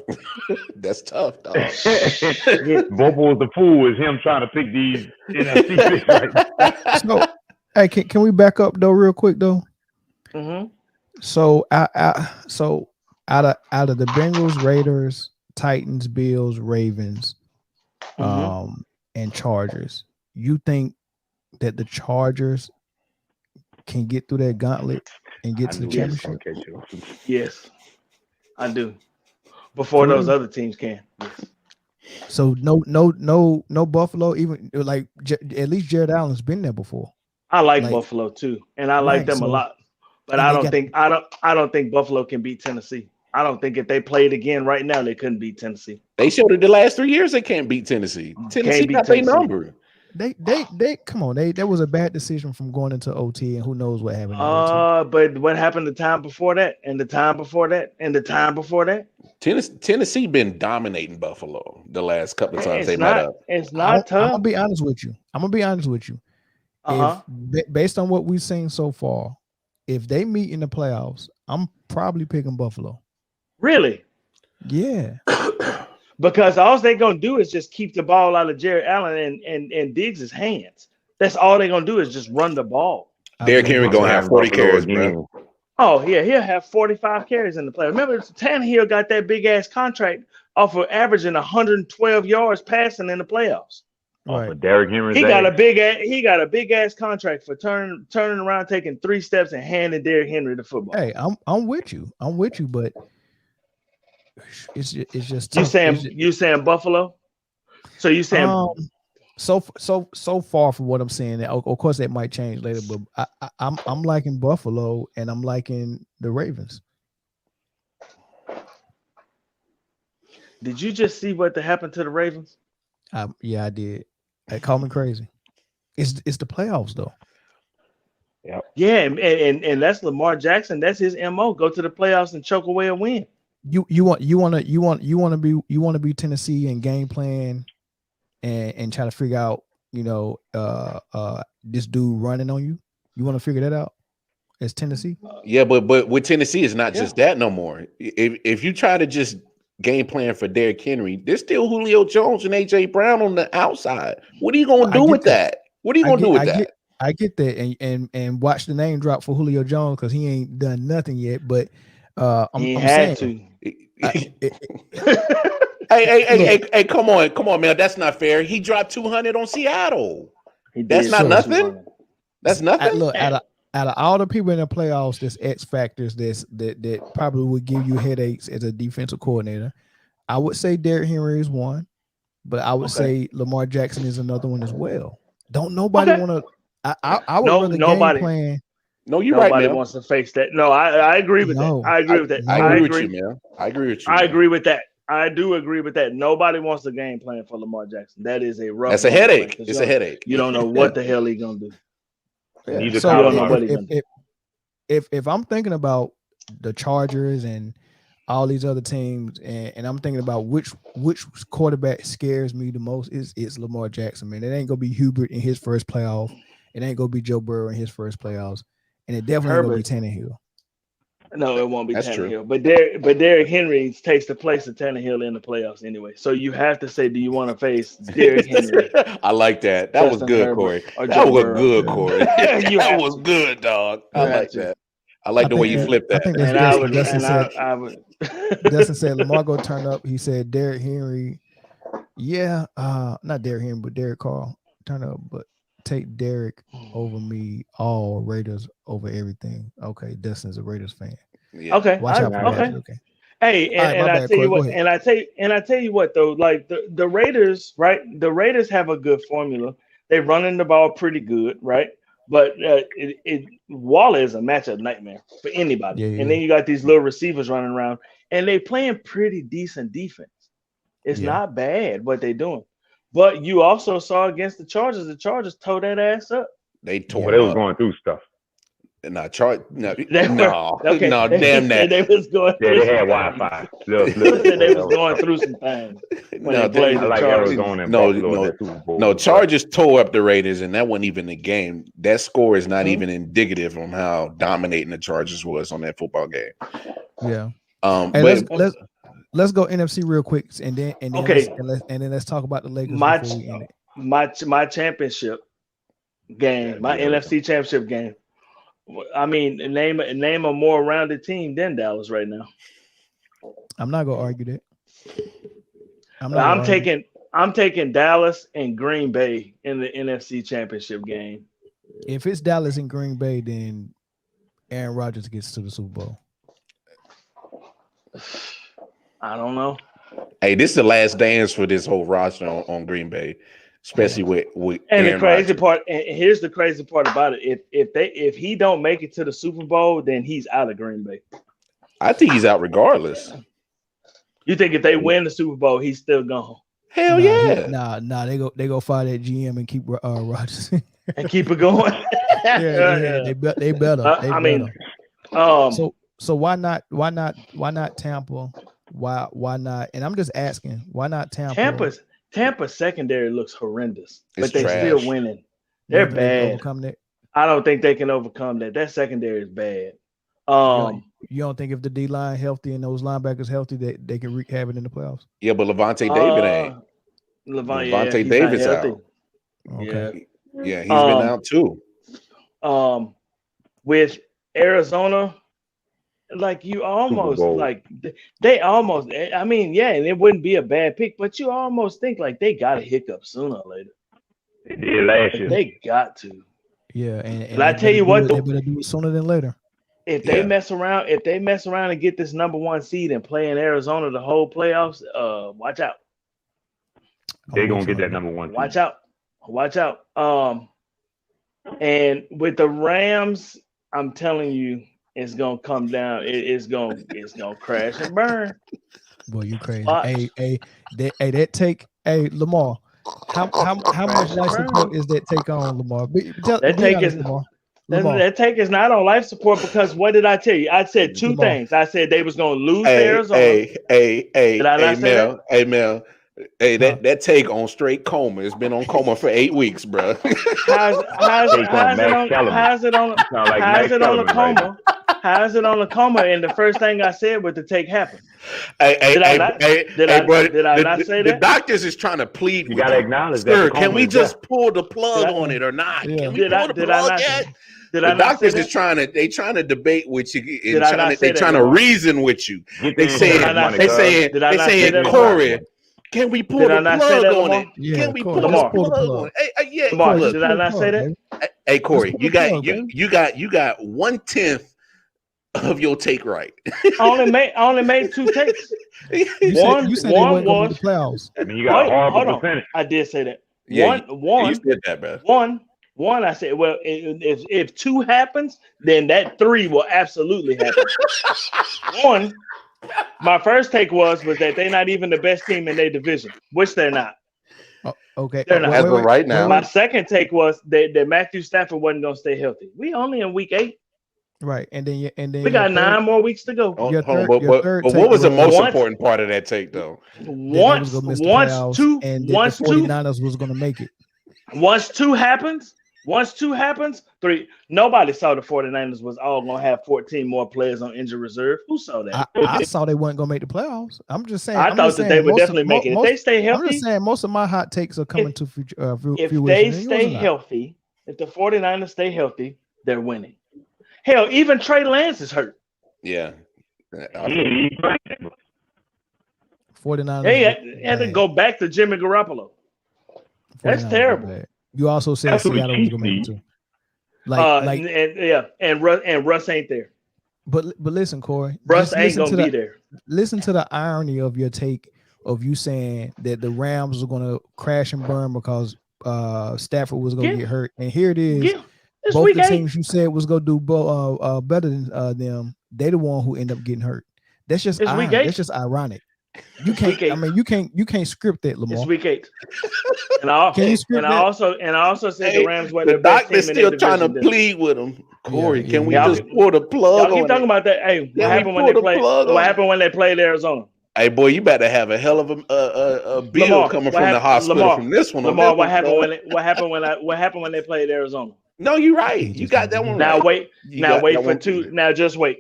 That's tough, dog. Bobo the fool is him trying to pick these NFC picks right now. So, hey, can we back up though, real quick though? mhm. So, out of the Bengals, Raiders, Titans, Bills, Ravens, and Chargers, you think that the Chargers can get through that gauntlet and get I to the knew he was championship? gonna catch you. Yes, I do. Before those other teams can. Yes. So no Buffalo, even like at least Jared Allen's been there before. I like Like- Buffalo too, and I like Right, them a so- lot. But and I they don't got- think I don't think Buffalo can beat Tennessee. I don't think if they played again right now, they couldn't beat Tennessee. They showed it the last 3 years they can't beat Tennessee. Tennessee beat got their Tennessee. number. They come on, there was a bad decision from going into OT, and who knows what happened in OT. But what happened the time before that, and the time before that, and the time before that? Tennessee been dominating Buffalo the last couple of times they met up. It's I'm not gonna tough. be honest with you. Uh-huh. Based on what we've seen so far, if they meet in the playoffs, I'm probably picking Buffalo. Really? Yeah. Because all they're gonna do is just keep the ball out of Jared Allen and Diggs' hands. That's all they're gonna do is just run the ball. Derrick Henry gonna have 40 Buffalo carries, again. bro. Oh yeah, he'll have 45 carries in the play. Remember, Tannehill got that big ass contract off of averaging 112 yards passing in the playoffs. Right. But Derrick Henry's He got age. a big ass contract for turning around, taking 3 steps and handing Derrick Henry the football. Hey, I'm with you, but it's just You tough. saying It's just- you saying Buffalo? So you saying so far from what I'm saying, of course that might change later, but I'm liking Buffalo and I'm liking the Ravens. did you just see what happened to the Ravens? Yeah, I did. Call me crazy. It's the playoffs though. Yeah, and that's Lamar Jackson. That's his MO. Go to the playoffs and choke away a win. You want to be Tennessee and game plan and try to figure out, this dude running on you. You want to figure that out as Tennessee? Yeah, but with Tennessee, it's not just that no more. If you try to just game plan for Derrick Henry, there's still Julio Jones and AJ Brown on the outside. What are you gonna do with that? What are you gonna do with that? I get that, and watch the name drop for Julio Jones because he ain't done nothing yet. But He I'm had saying, Hey, come on, man. That's not fair. He dropped 200 on Seattle. That's not nothing. That's nothing. Look, out of all the people in the playoffs, there's X factors that probably would give you headaches as a defensive coordinator. I would say Derrick Henry is one, but I would say Lamar Jackson is another one as well. Don't nobody want to. I would rather nobody. game plan. No, you're right, Nobody man. wants to face that. No, I agree with that. I agree with that. I agree with you, man. I agree with you. I agree with that. I do agree with that. Nobody wants a game plan for Lamar Jackson. That is a rough. That's a game headache. plan, It's a headache. You don't know what the hell he's gonna do. Neither So Kyler don't know Murray. what he gonna do. if I'm thinking about the Chargers and all these other teams, and I'm thinking about which quarterback scares me the most is Lamar Jackson, man. It ain't gonna be Hubert in his first playoff. It ain't gonna be Joe Burrow in his first playoffs, and it definitely ain't gonna be Tannehill. No, it won't be That's Tannehill. true. But Derrick Henry takes the place of Tannehill in the playoffs anyway. So you have to say, do you want to face Derrick Henry? I like that. That was Justin good, Herbert, Corey. or That Joe was Burrow. good, Corey. You That have was to. good, dog. I You have like to. that. I like the way you flipped I that. think that's And I Dustin. would, Dustin and said, I would. Dustin said Lamar go turn up. He said Derrick Henry, yeah, not Derrick Henry, but Derek Carr turn up, but take Derek over me, all Raiders over everything. Okay, Dustin's a Raiders fan. Yeah. Okay, Watch out for okay. that. Okay. Hey, All right, and my I bad, tell you Corey, what, go ahead. and I tell you what though, like the Raiders, right? The Raiders have a good formula. They running the ball pretty good, right? But Waller is a matchup nightmare for anybody. Yeah, And then you got these little receivers running around, and they playing pretty decent defense. It's Yeah. not bad what they're doing. But you also saw against the Chargers tore that ass up. They But tore they it was up. going through stuff. No, They were- no, okay. no, damn that. They was going Yeah, through they had some Wi-Fi. things. They was going through some things. when No, they played I the like Chargers. Arizona and No, Buffalo in no, that Super Bowl. no. Chargers tore up the Raiders, and that wasn't even the game. That score is not even indicative on how dominating the Chargers was on that football game. Yeah. But Let's go NFC real quick, and then Okay. let's talk about the Lakers My before we end it. my championship game, my Yeah. NFC championship game. I mean, name a more rounded team than Dallas right now. I'm not gonna argue that. I'm taking Dallas and Green Bay in the NFC championship game. If it's Dallas and Green Bay, then Aaron Rodgers gets to the Super Bowl. I don't know. hey, this is the last dance for this whole roster on Green Bay, especially with And Aaron the crazy Rodgers. part, and here's the crazy part about it: if he don't make it to the Super Bowl, then he's out of Green Bay. I think he's out regardless. You think if they win the Super Bowl, he's still gone Hell yeah. Nah. They go fire that GM and keep Rodgers. and keep it going? yeah. They better. I mean, so why not Tampa? Why not? And I'm just asking, why not Tampa? Tampa's secondary looks horrendous, It's but they trash. still winning. They're You think they can bad. overcome that? I don't think they can overcome that. That secondary is bad. You don't think if the D line healthy and those linebackers healthy, they can wreak havoc in the playoffs? Yeah, but Levante David ain't. Levante Levante David's out. Okay. Yeah, he's been out too. With Arizona, like you almost Bowl. like they almost. I mean, yeah, and it wouldn't be a bad pick, but you almost think like they got a hiccup sooner or later. They did last year. They got to. Yeah, and But I tell you what, they better do it sooner than later. If they Yeah. mess around and get this number one seed and play in Arizona the whole playoffs, watch out. They're gonna get that number one. Watch out. And with the Rams, I'm telling you, it's gonna come down. It's gonna crash and burn. Boy, you crazy. Watch. Hey, Lamar. How much life support is that take on Lamar? That take is not on life support because what did I tell you? I said two Lamar. things. I said they was gonna lose to Arizona. Did I not say Mel. Hey, Mel. Hey, that take on straight coma. It's been on coma for 8 weeks, bro. How's it on a coma? How's it on a coma? And the first thing I said was the take happened. Did I not say that? The doctors is trying to plead. You with gotta you. acknowledge Sir, that. can we just pull the plug on it or not? Yeah. Can we pull the plug yet? The doctors is trying to debate with you. They trying to reason with you. They saying Corey. Can we pull the plug on it? Yeah, Can we Corey, pull let's the pull the plug plug. on it? Hey, yeah, Lamar, look, did I not say that? hey Corey, Let's you pull the got plug, you got 1/10 of your take right. I only made two takes. You said they wasn't gonna make the playoffs. I mean, you got a Hold horrible on. percentage. I did say that. Yeah, One. you said that, man. One, I said, well, if two happens, then that three will absolutely happen. One, my first take was that they're not even the best team in their division, which they're not. Oh, okay. They're not. As of right now. My second take was that Matthew Stafford wasn't going to stay healthy. We only in week 8. Right, and then We got 9 more weeks to go. Oh, Your hold on, third- your third but what was the take most was- important part of that take, though? that they was gonna miss the playoffs, and the 49ers was gonna make it. Once two happens, 3. Nobody saw the 49ers was all gonna have 14 more players on injured reserve. Who saw that? I saw they weren't gonna make the playoffs. I'm just saying. I thought that they would definitely make it. If they stay I'm just healthy, saying most of my hot takes are coming to future. if fruition, they and yours stay are not. healthy, if the 49ers stay healthy, they're winning. Hell, even Trey Lance is hurt. Yeah. 49ers. They had to go back to Jimmy Garoppolo. That's 49ers terrible. bad. You also said That's what Seattle was Chiefs gonna make it need. too. And Russ ain't there. But listen, Corey. Russ just ain't listen gonna to be there. Listen to the irony of your take of you saying that the Rams are gonna crash and burn because Stafford was gonna get hurt, and here it is. Yeah, it's Both week the 8. teams you said was gonna do better than them. They the one who end up getting hurt. That's just It's week 8. that's just ironic. You can't. week 8. I mean, you can't script that, Lamar. It's week 8. And I also said the Rams were the the best doctor's team still in the trying to division. plead with him. Corey, Yeah, can we yeah. just pull the plug Y'all keep on talking it? about that. Hey, Yeah, what we happened when pulled they the played? plug on What it. happened when they played Arizona? Hey, boy, you better have a hell of a bill Lamar, coming what from the happened- hospital Lamar, from this one. on Lamar, this what one, happened boy. when they played Arizona? No, you're right. You got that one Now right. wait. You Now got wait that for one. 2. Now just wait.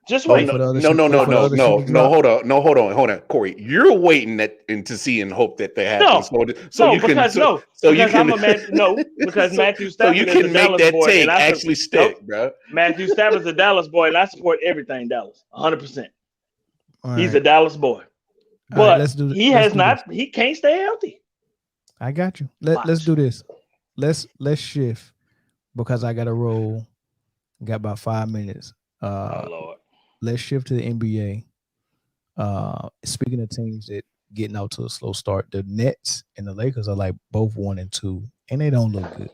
Just Oh, wait. for the other no, shoe- no, no, wait for the no, other no, shoe to no. drop. Hold on, Corey. You're waiting to see and hope that they happen. Because Matthew so Stafford you is can a make Dallas that boy, take and I actually stick, bro. Matthew Stafford's a Dallas boy, and I support everything Dallas, 100%. All He's right. a Dallas boy, All but right, let's do he let's has do not. this. He can't stay healthy. I got you. Let's Watch. do this. Let's shift because I got to roll. Got about 5 minutes. Oh Lord. Let's shift to the NBA. Speaking of teams that getting out to a slow start, the Nets and the Lakers are like both 1-2, and they don't look good.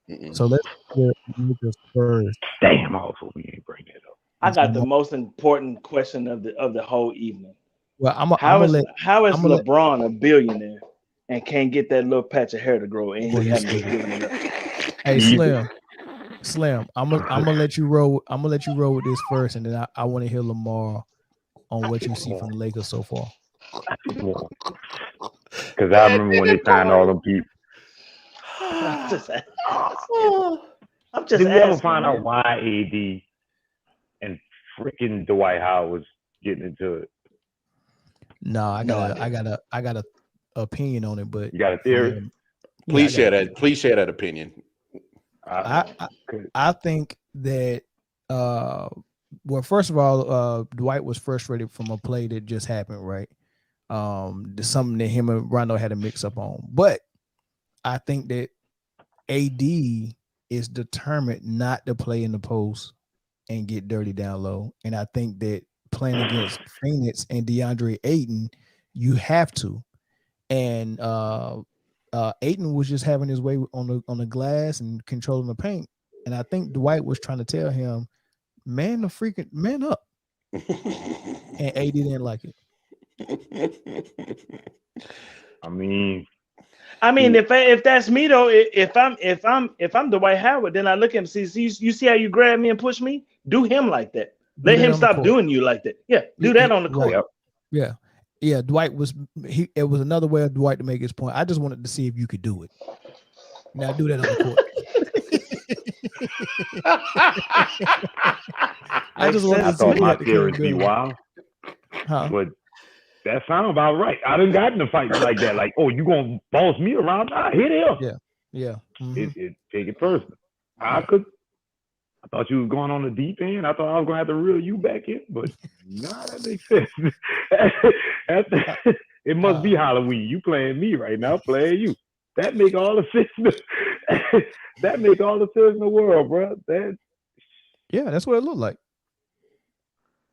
Mm-mm. So let's get Lakers first. Damn, also we ain't bring that up. I got the most important question of the whole evening. Well, How is let LeBron a billionaire and can't get that little patch of hair to grow, and Boy, he you haven't been stupid. giving it up? Hey Slim, I'm gonna let you roll. I'm gonna let you roll with this first, and then I want to hear Lamar on what you see from the Lakers so far. Because I remember when they signed all them people. I'm just Did asking. we ever find out why AD and freaking Dwight Howard was getting into it? No, I got a opinion on it, but You got a theory? Please share that opinion. I think that well, first of all, Dwight was frustrated from a play that just happened, right? There's something that him and Rondo had a mix up on. But I think that AD is determined not to play in the post and get dirty down low. And I think that playing against Phoenix and DeAndre Ayton, you have to. And Ayton was just having his way on the glass and controlling the paint. And I think Dwight was trying to tell him, man up. And AD didn't like it. I mean, if that's me though, if I'm Dwight Howard, then I look at him, see you see how you grab me and push me? Do him like that. Let him stop doing you like that. Yeah, do that on the court. Right. Yeah. Dwight was it was another way of Dwight to make his point. I just wanted to see if you could do it. Now do that on the court. I just wanted to see thought if my you had the theory would be capability. wild, Huh? but that sounds about right. I done got in a fight like that. Like, oh, you gonna boss me around? Nah, hit him. Yeah. Mhm. It take it personal. I thought you was going on the deep end. I thought I was gonna have to reel you back in, but nah, that makes sense. It must be Halloween. You playing me right now, playing you. That make all the sense. That make all the sense in the world, bro. That's what it looked like.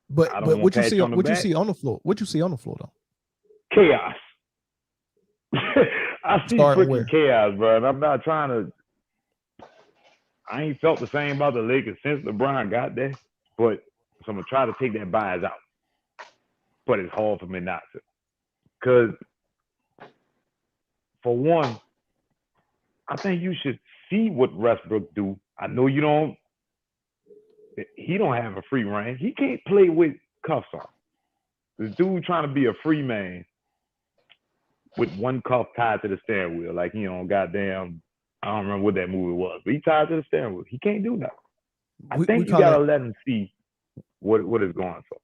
But what you see on the floor? What you see on the floor though? Chaos. I see Starting freaking where? chaos, bro. And I'm not trying to. I ain't felt the same about the Lakers since LeBron got there, but so I'm gonna try to take that bias out. But it's hard for me not to, because for one, I think you should see what Westbrook do. I know you don't he don't have a free reign. He can't play with cuffs on. This dude trying to be a free man with one cuff tied to the steering wheel, like goddamn. I don't remember what that movie was, but he tied to the steering wheel. He can't do nothing. I think you gotta let him see what is going for.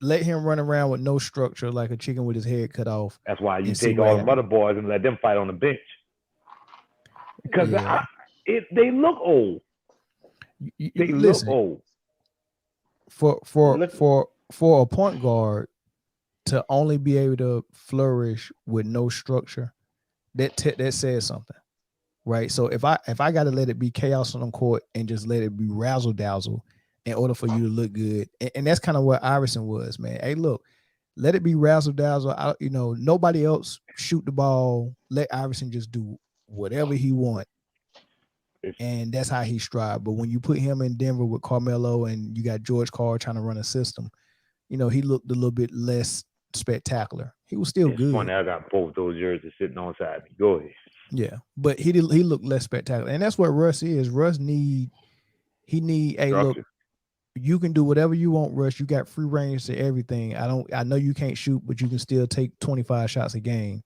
Let him run around with no structure like a chicken with his head cut off. That's why you take all the other boys and let them fight on the bench. Because they look old. They look old. For a point guard to only be able to flourish with no structure, that says something, right? So if I got to let it be chaos on the court and just let it be razzle dazzle in order for you to look good, and that's kind of what Iverson was, man. Hey, look, let it be razzle dazzle. Nobody else shoot the ball. Let Iverson just do whatever he want, and that's how he strive. But when you put him in Denver with Carmelo and you got George Karl trying to run a system, he looked a little bit less spectacular. He was still good. Funny, I got both those jerseys sitting on side me. Go ahead. Yeah, but he looked less spectacular, and that's what Russ is. Russ need. Hey, look, you can do whatever you want, Russ. You got free range to everything. I know you can't shoot, but you can still take 25 shots a game,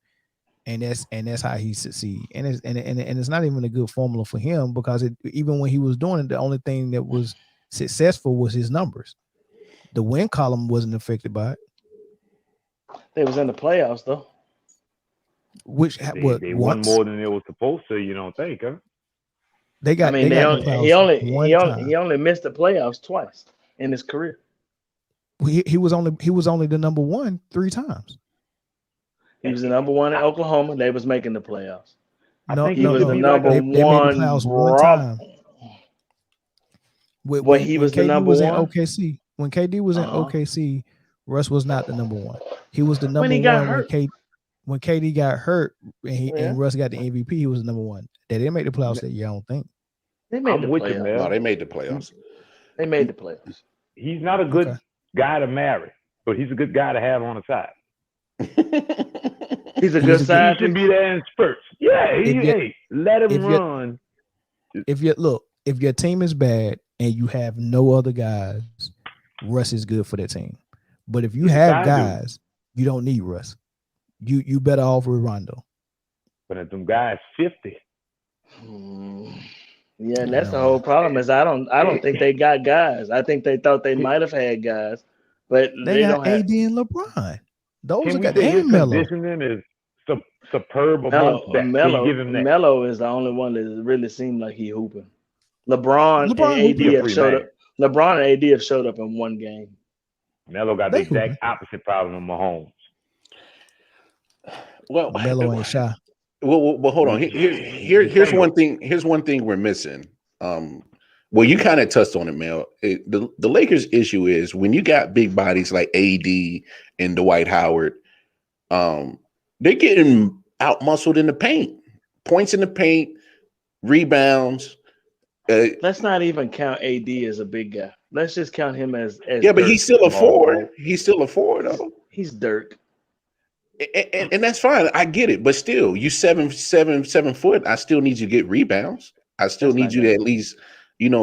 and that's how he succeed. And it's not even a good formula for him because even when he was doing it, the only thing that was successful was his numbers. The win column wasn't affected by it. They was in the playoffs though. They won more than they were supposed to. You don't think, huh? He only missed the playoffs twice in his career. He was only the number one 3 times. He was the number one in Oklahoma. They was making the playoffs. I think he was the number one. They made the playoffs one time. He was the number one in OKC. When KD was in OKC, Russ was not the number one. He was the number when he got hurt. When KD got hurt and Russ got the MVP, he was the number one. They didn't make the playoffs that year, I don't think. They made the playoffs. No, they made the playoffs. They made the playoffs. He's not a good guy to marry, but he's a good guy to have on the side. He's a good side. He should be there in spurts. Yeah, let him run. If your team is bad and you have no other guys, Russ is good for that team. But if you have guys, you don't need Russ. You better off with Rondo. But if them guys 50. Yeah, and that's the whole problem. Is I don't think they got guys. I think they thought they might have had guys, but they got AD and LeBron. Those are got the Melo. Conditioning is superb. Melo is the only one that really seemed like he hooping. LeBron and AD have showed up. LeBron and AD have showed up in one game. Melo got the exact opposite problem with Mahomes. Well, Melo ain't shy. Well, hold on. Here's one thing. Here's one thing we're missing. Well, you kind of touched on it, Mel. The Lakers' issue is when you got big bodies like AD and Dwight Howard, they're getting out muscled in the paint, points in the paint, rebounds. Let's not even count AD as a big guy. Let's just count him as yeah, but he's still a forward. He's still a forward, though. He's Dirk. And that's fine. I get it. But still, you 7 foot. I still need you to get rebounds. I still need you to at least,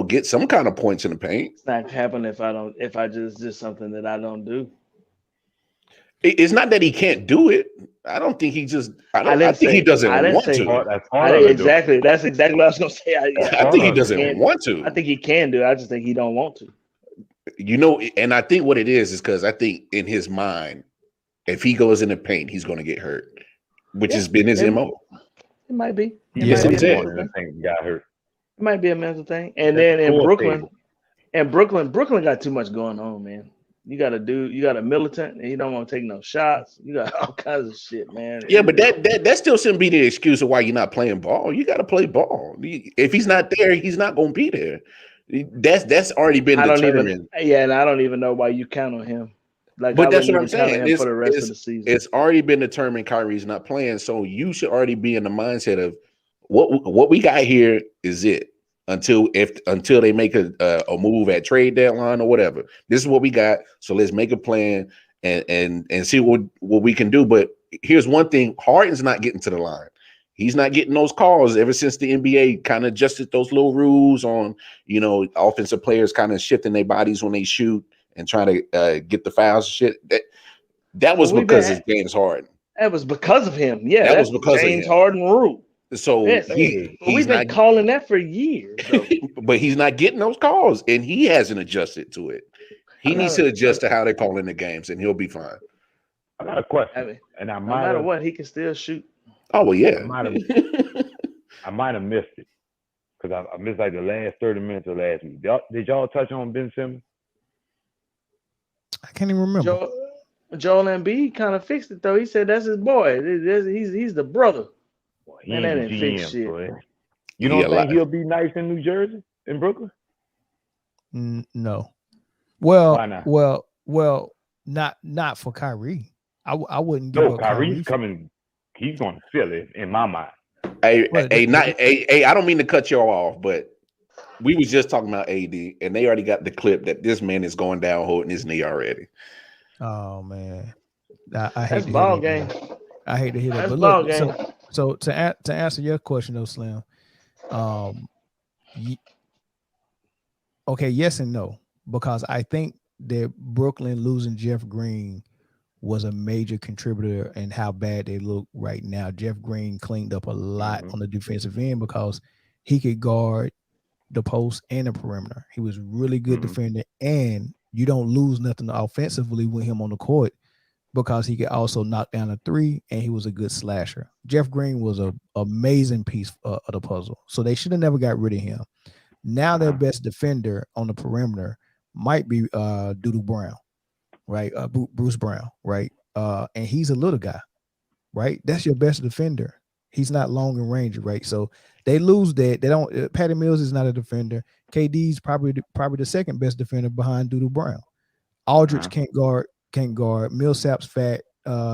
get some kind of points in the paint. It's not happening if I just something that I don't do. It's not that he can't do it. I don't think he just. I think he doesn't want to. Exactly. That's exactly what I was going to say. I think he doesn't want to. I think he can do it. I just think he don't want to. And I think what it is because I think in his mind, if he goes in the paint, he's going to get hurt, which has been his MO. It might be. Got hurt. It might be a mental thing. And then in Brooklyn got too much going on, man. You got a militant, and you don't want to take no shots. You got all kinds of shit, man. Yeah, but that still shouldn't be the excuse of why you're not playing ball. You got to play ball. If he's not there, he's not going to be there. That's already been determined. And I don't even know why you count on him. But that's what I'm saying. For the rest of the season. It's already been determined Kyrie's not playing, so you should already be in the mindset of what we got here is it until they make a move at trade deadline or whatever. This is what we got, so let's make a plan and see what we can do. But here's one thing: Harden's not getting to the line. He's not getting those calls ever since the NBA kind of adjusted those little rules on, offensive players kind of shifting their bodies when they shoot and trying to get the fouls and shit. That was because it's James Harden. That was because of him. Yeah, that was because James of him. Harden rule. So yes, we've been calling that for years. But he's not getting those calls, and he hasn't adjusted to it. He needs to adjust to how they're calling the games, and he'll be fine. I got a question, and no matter what, he can still shoot. Oh well, yeah. I might have missed it because I missed like the last 30 minutes of last week. Did y'all touch on Ben Simmons? I can't even remember. Joel Embiid kind of fixed it though. He said that's his boy. He's the brother. Well, he ain't didn't fix shit. Boy. You don't think he'll be nice in New Jersey, in Brooklyn? No. Well, why not? Well, not for Kyrie. I wouldn't give up Kyrie's coming. He's going to feel it in my mind. I don't mean to cut y'all off, but we was just talking about AD, and they already got the clip that this man is going down holding his knee already. Oh man, I hate that's ball game. I hate to hear that. That's but ball look, game. So to answer your question though, Slim, okay, yes and no, because I think that Brooklyn losing Jeff Green was a major contributor in how bad they look right now. Jeff Green cleaned up a lot on the defensive end because he could guard the post and the perimeter. He was really good defender, and you don't lose nothing offensively with him on the court because he could also knock down a three, and he was a good slasher. Jeff Green was an amazing piece of the puzzle, so they should have never got rid of him. Now their best defender on the perimeter might be Doodoo Brown, right? Bruce Brown, right? And he's a little guy, right? That's your best defender. He's not long in range, right? So they lose that. They don't. Patty Mills is not a defender. KD's probably the second best defender behind Doodoo Brown. Aldridge can't guard. Millsap's fat.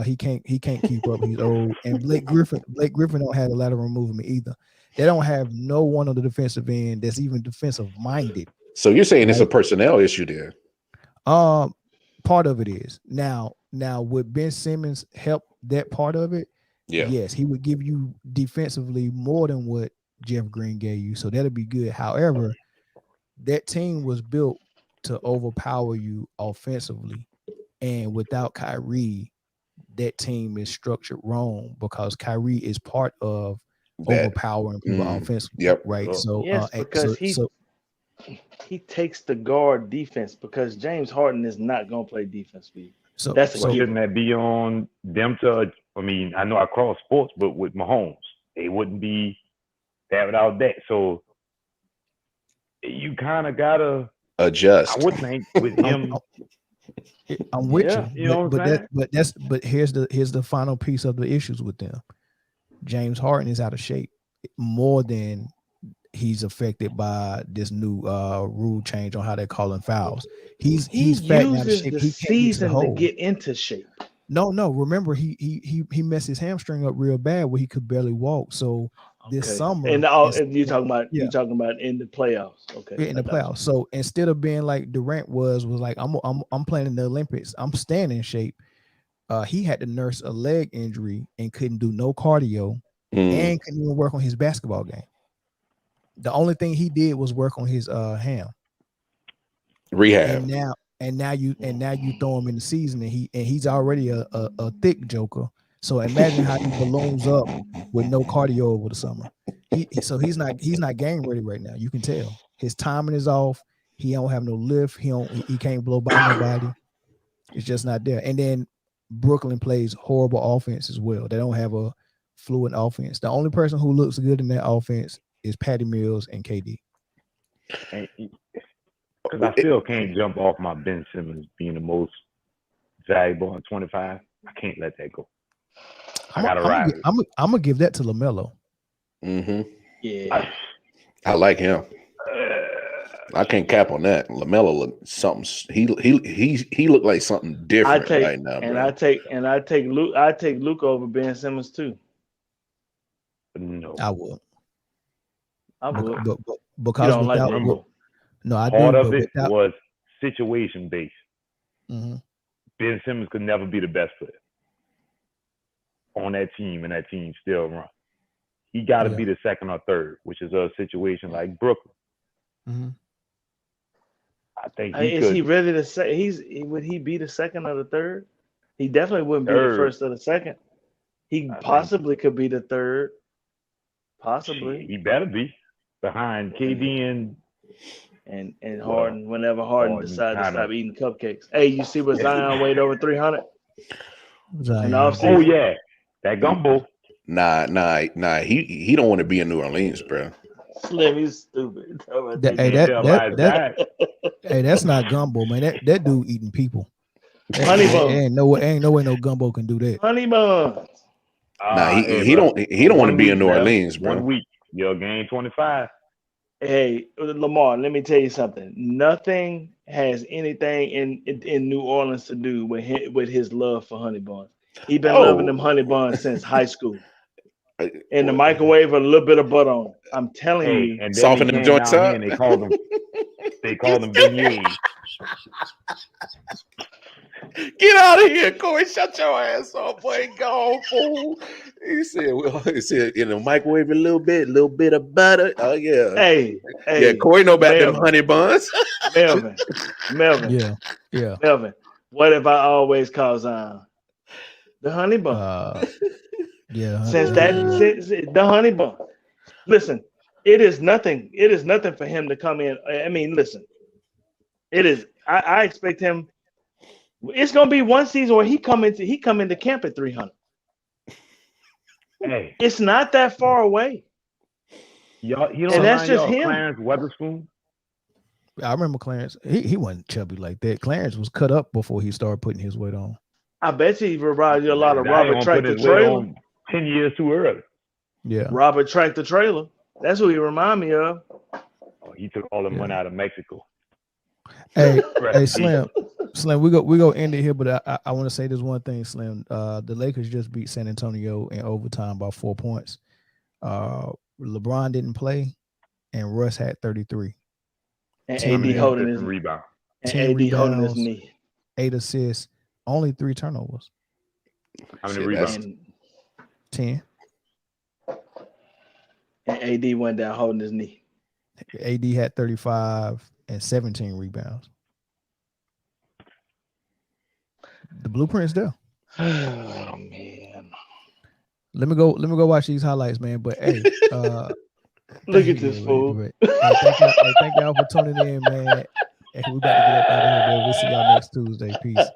He can't keep up. He's old. And Blake Griffin don't have a lateral movement either. They don't have no one on the defensive end that's even defensive minded. So you're saying it's a personnel issue there? Part of it is. Now would Ben Simmons help that part of it? Yeah. Yes, he would give you defensively more than what Jeff Green gave you. So that'll be good. However, that team was built to overpower you offensively. And without Kyrie, that team is structured wrong because Kyrie is part of overpowering people offensively. Yep. Right. So yes, because he takes the guard defense because James Harden is not going to play defense for you. So shouldn't that be on them to? I mean, I know I cross sports, but with Mahomes, they wouldn't be that without that. So you kind of gotta adjust. I would think with him. I'm with you. You know what I'm saying? But here's the final piece of the issues with them. James Harden is out of shape more than he's affected by this new rule change on how they're calling fouls. He's fat and out of shape. The season to get into shape. No. Remember, he messed his hamstring up real bad where he could barely walk. So this summer, and you're talking about in the playoffs. Okay, in the playoffs. So instead of being like Durant was like, I'm playing in the Olympics. I'm staying in shape. He had to nurse a leg injury and couldn't do no cardio and couldn't even work on his basketball game. The only thing he did was work on his ham rehab. And now you throw him in the season and he's already a thick joker. So imagine how he balloons up with no cardio over the summer. He's not game ready right now. You can tell his timing is off. He don't have no lift. He can't blow by nobody. It's just not there. And then Brooklyn plays horrible offense as well. They don't have a fluid offense. The only person who looks good in that offense is Patty Mills and KD. Because I still can't jump off my Ben Simmons being the most valuable in 25. I can't let that go. I gotta ride. I'm gonna give that to LaMelo. Yeah, I like him. I can't cap on that. LaMelo look something. He looked like something different right now. And bro. I take Luke over Ben Simmons too. No, I would. But because you don't like Rumble. No, I part do. Of it was situation based. Mm-hmm. Ben Simmons could never be the best player on that team, and that team still run. he got to Yeah. be the second or third, which is a situation like Brooklyn. Mm-hmm. I think he Is could he really the would he be the second or the third? He definitely wouldn't be the Third. first or the second. He think. possibly could be the third. Shit, Possibly. he better be behind KD and And Well, Harden, whenever Harden Harden decides to kinda- stop eating cupcakes. Hey, you see what Zion weighed over 300? Zion. off oh season. yeah, that gumbo. Nah. He don't want to be in New Orleans, bro. Slim, you stupid. Hey, that hey, that's not gumbo, man. That dude eating people. Honey bun. Ain't no way no gumbo can do that. Honey buns. Nah, he don't want to be in New Orleans, bro. 1 week, you'll gain 25. Hey, Lamar, let me tell you something. Nothing has anything in New Orleans to do with his love for honey buns. He been loving them honey buns since high school. In the microwave with a little bit of butter on it. I'm telling Hey, you. and then Soften he them came joints down up. here and they called them beignets. Get out of here, Corey. Shut your ass up, boy. Go, fool. He said in the microwave a little bit of butter. Oh yeah. Hey, Yeah, Corey know about them Melvin. honey buns. Melvin. Yeah. Melvin. What if I always call Zion? The honey bun. Yeah. since the honey bun. Listen, it is nothing for him to come in. I mean, listen, it is. I expect him. It's gonna be one season where he come into camp at 300. Hey, It's not that far away. y'all, you And don't that's mind just y'all him. Clarence Weatherspoon? I remember Clarence. He wasn't chubby like that. Clarence was cut up before he started putting his weight on. I bet you he reminded you a lot of Now he Robert gonna put Tractor his weight Trailer. on 10 years too early. Yeah. Robert Tractor Trailer. That's who he remind me of. Oh, he took all the money out of Mexico. Hey, Rest hey, in Slim, we go end it here, but I want to say this one thing, Slim. The Lakers just beat San Antonio in overtime by 4 points. LeBron didn't play, and Russ had 33. And 10 AD holding his rebound. 10 AD holding his rebounds. knee. 8 assists, only 3 turnovers. How many Shit, rebounds? And, 10. and AD went down holding his knee. AD had 35 and 17 rebounds. The blueprint's there. Oh man. Let me go watch these highlights, man. But hey, Look at this fool. Hey, thank y'all for tuning in, man. And we about to get up out of here, man. We'll see y'all next Tuesday. Peace.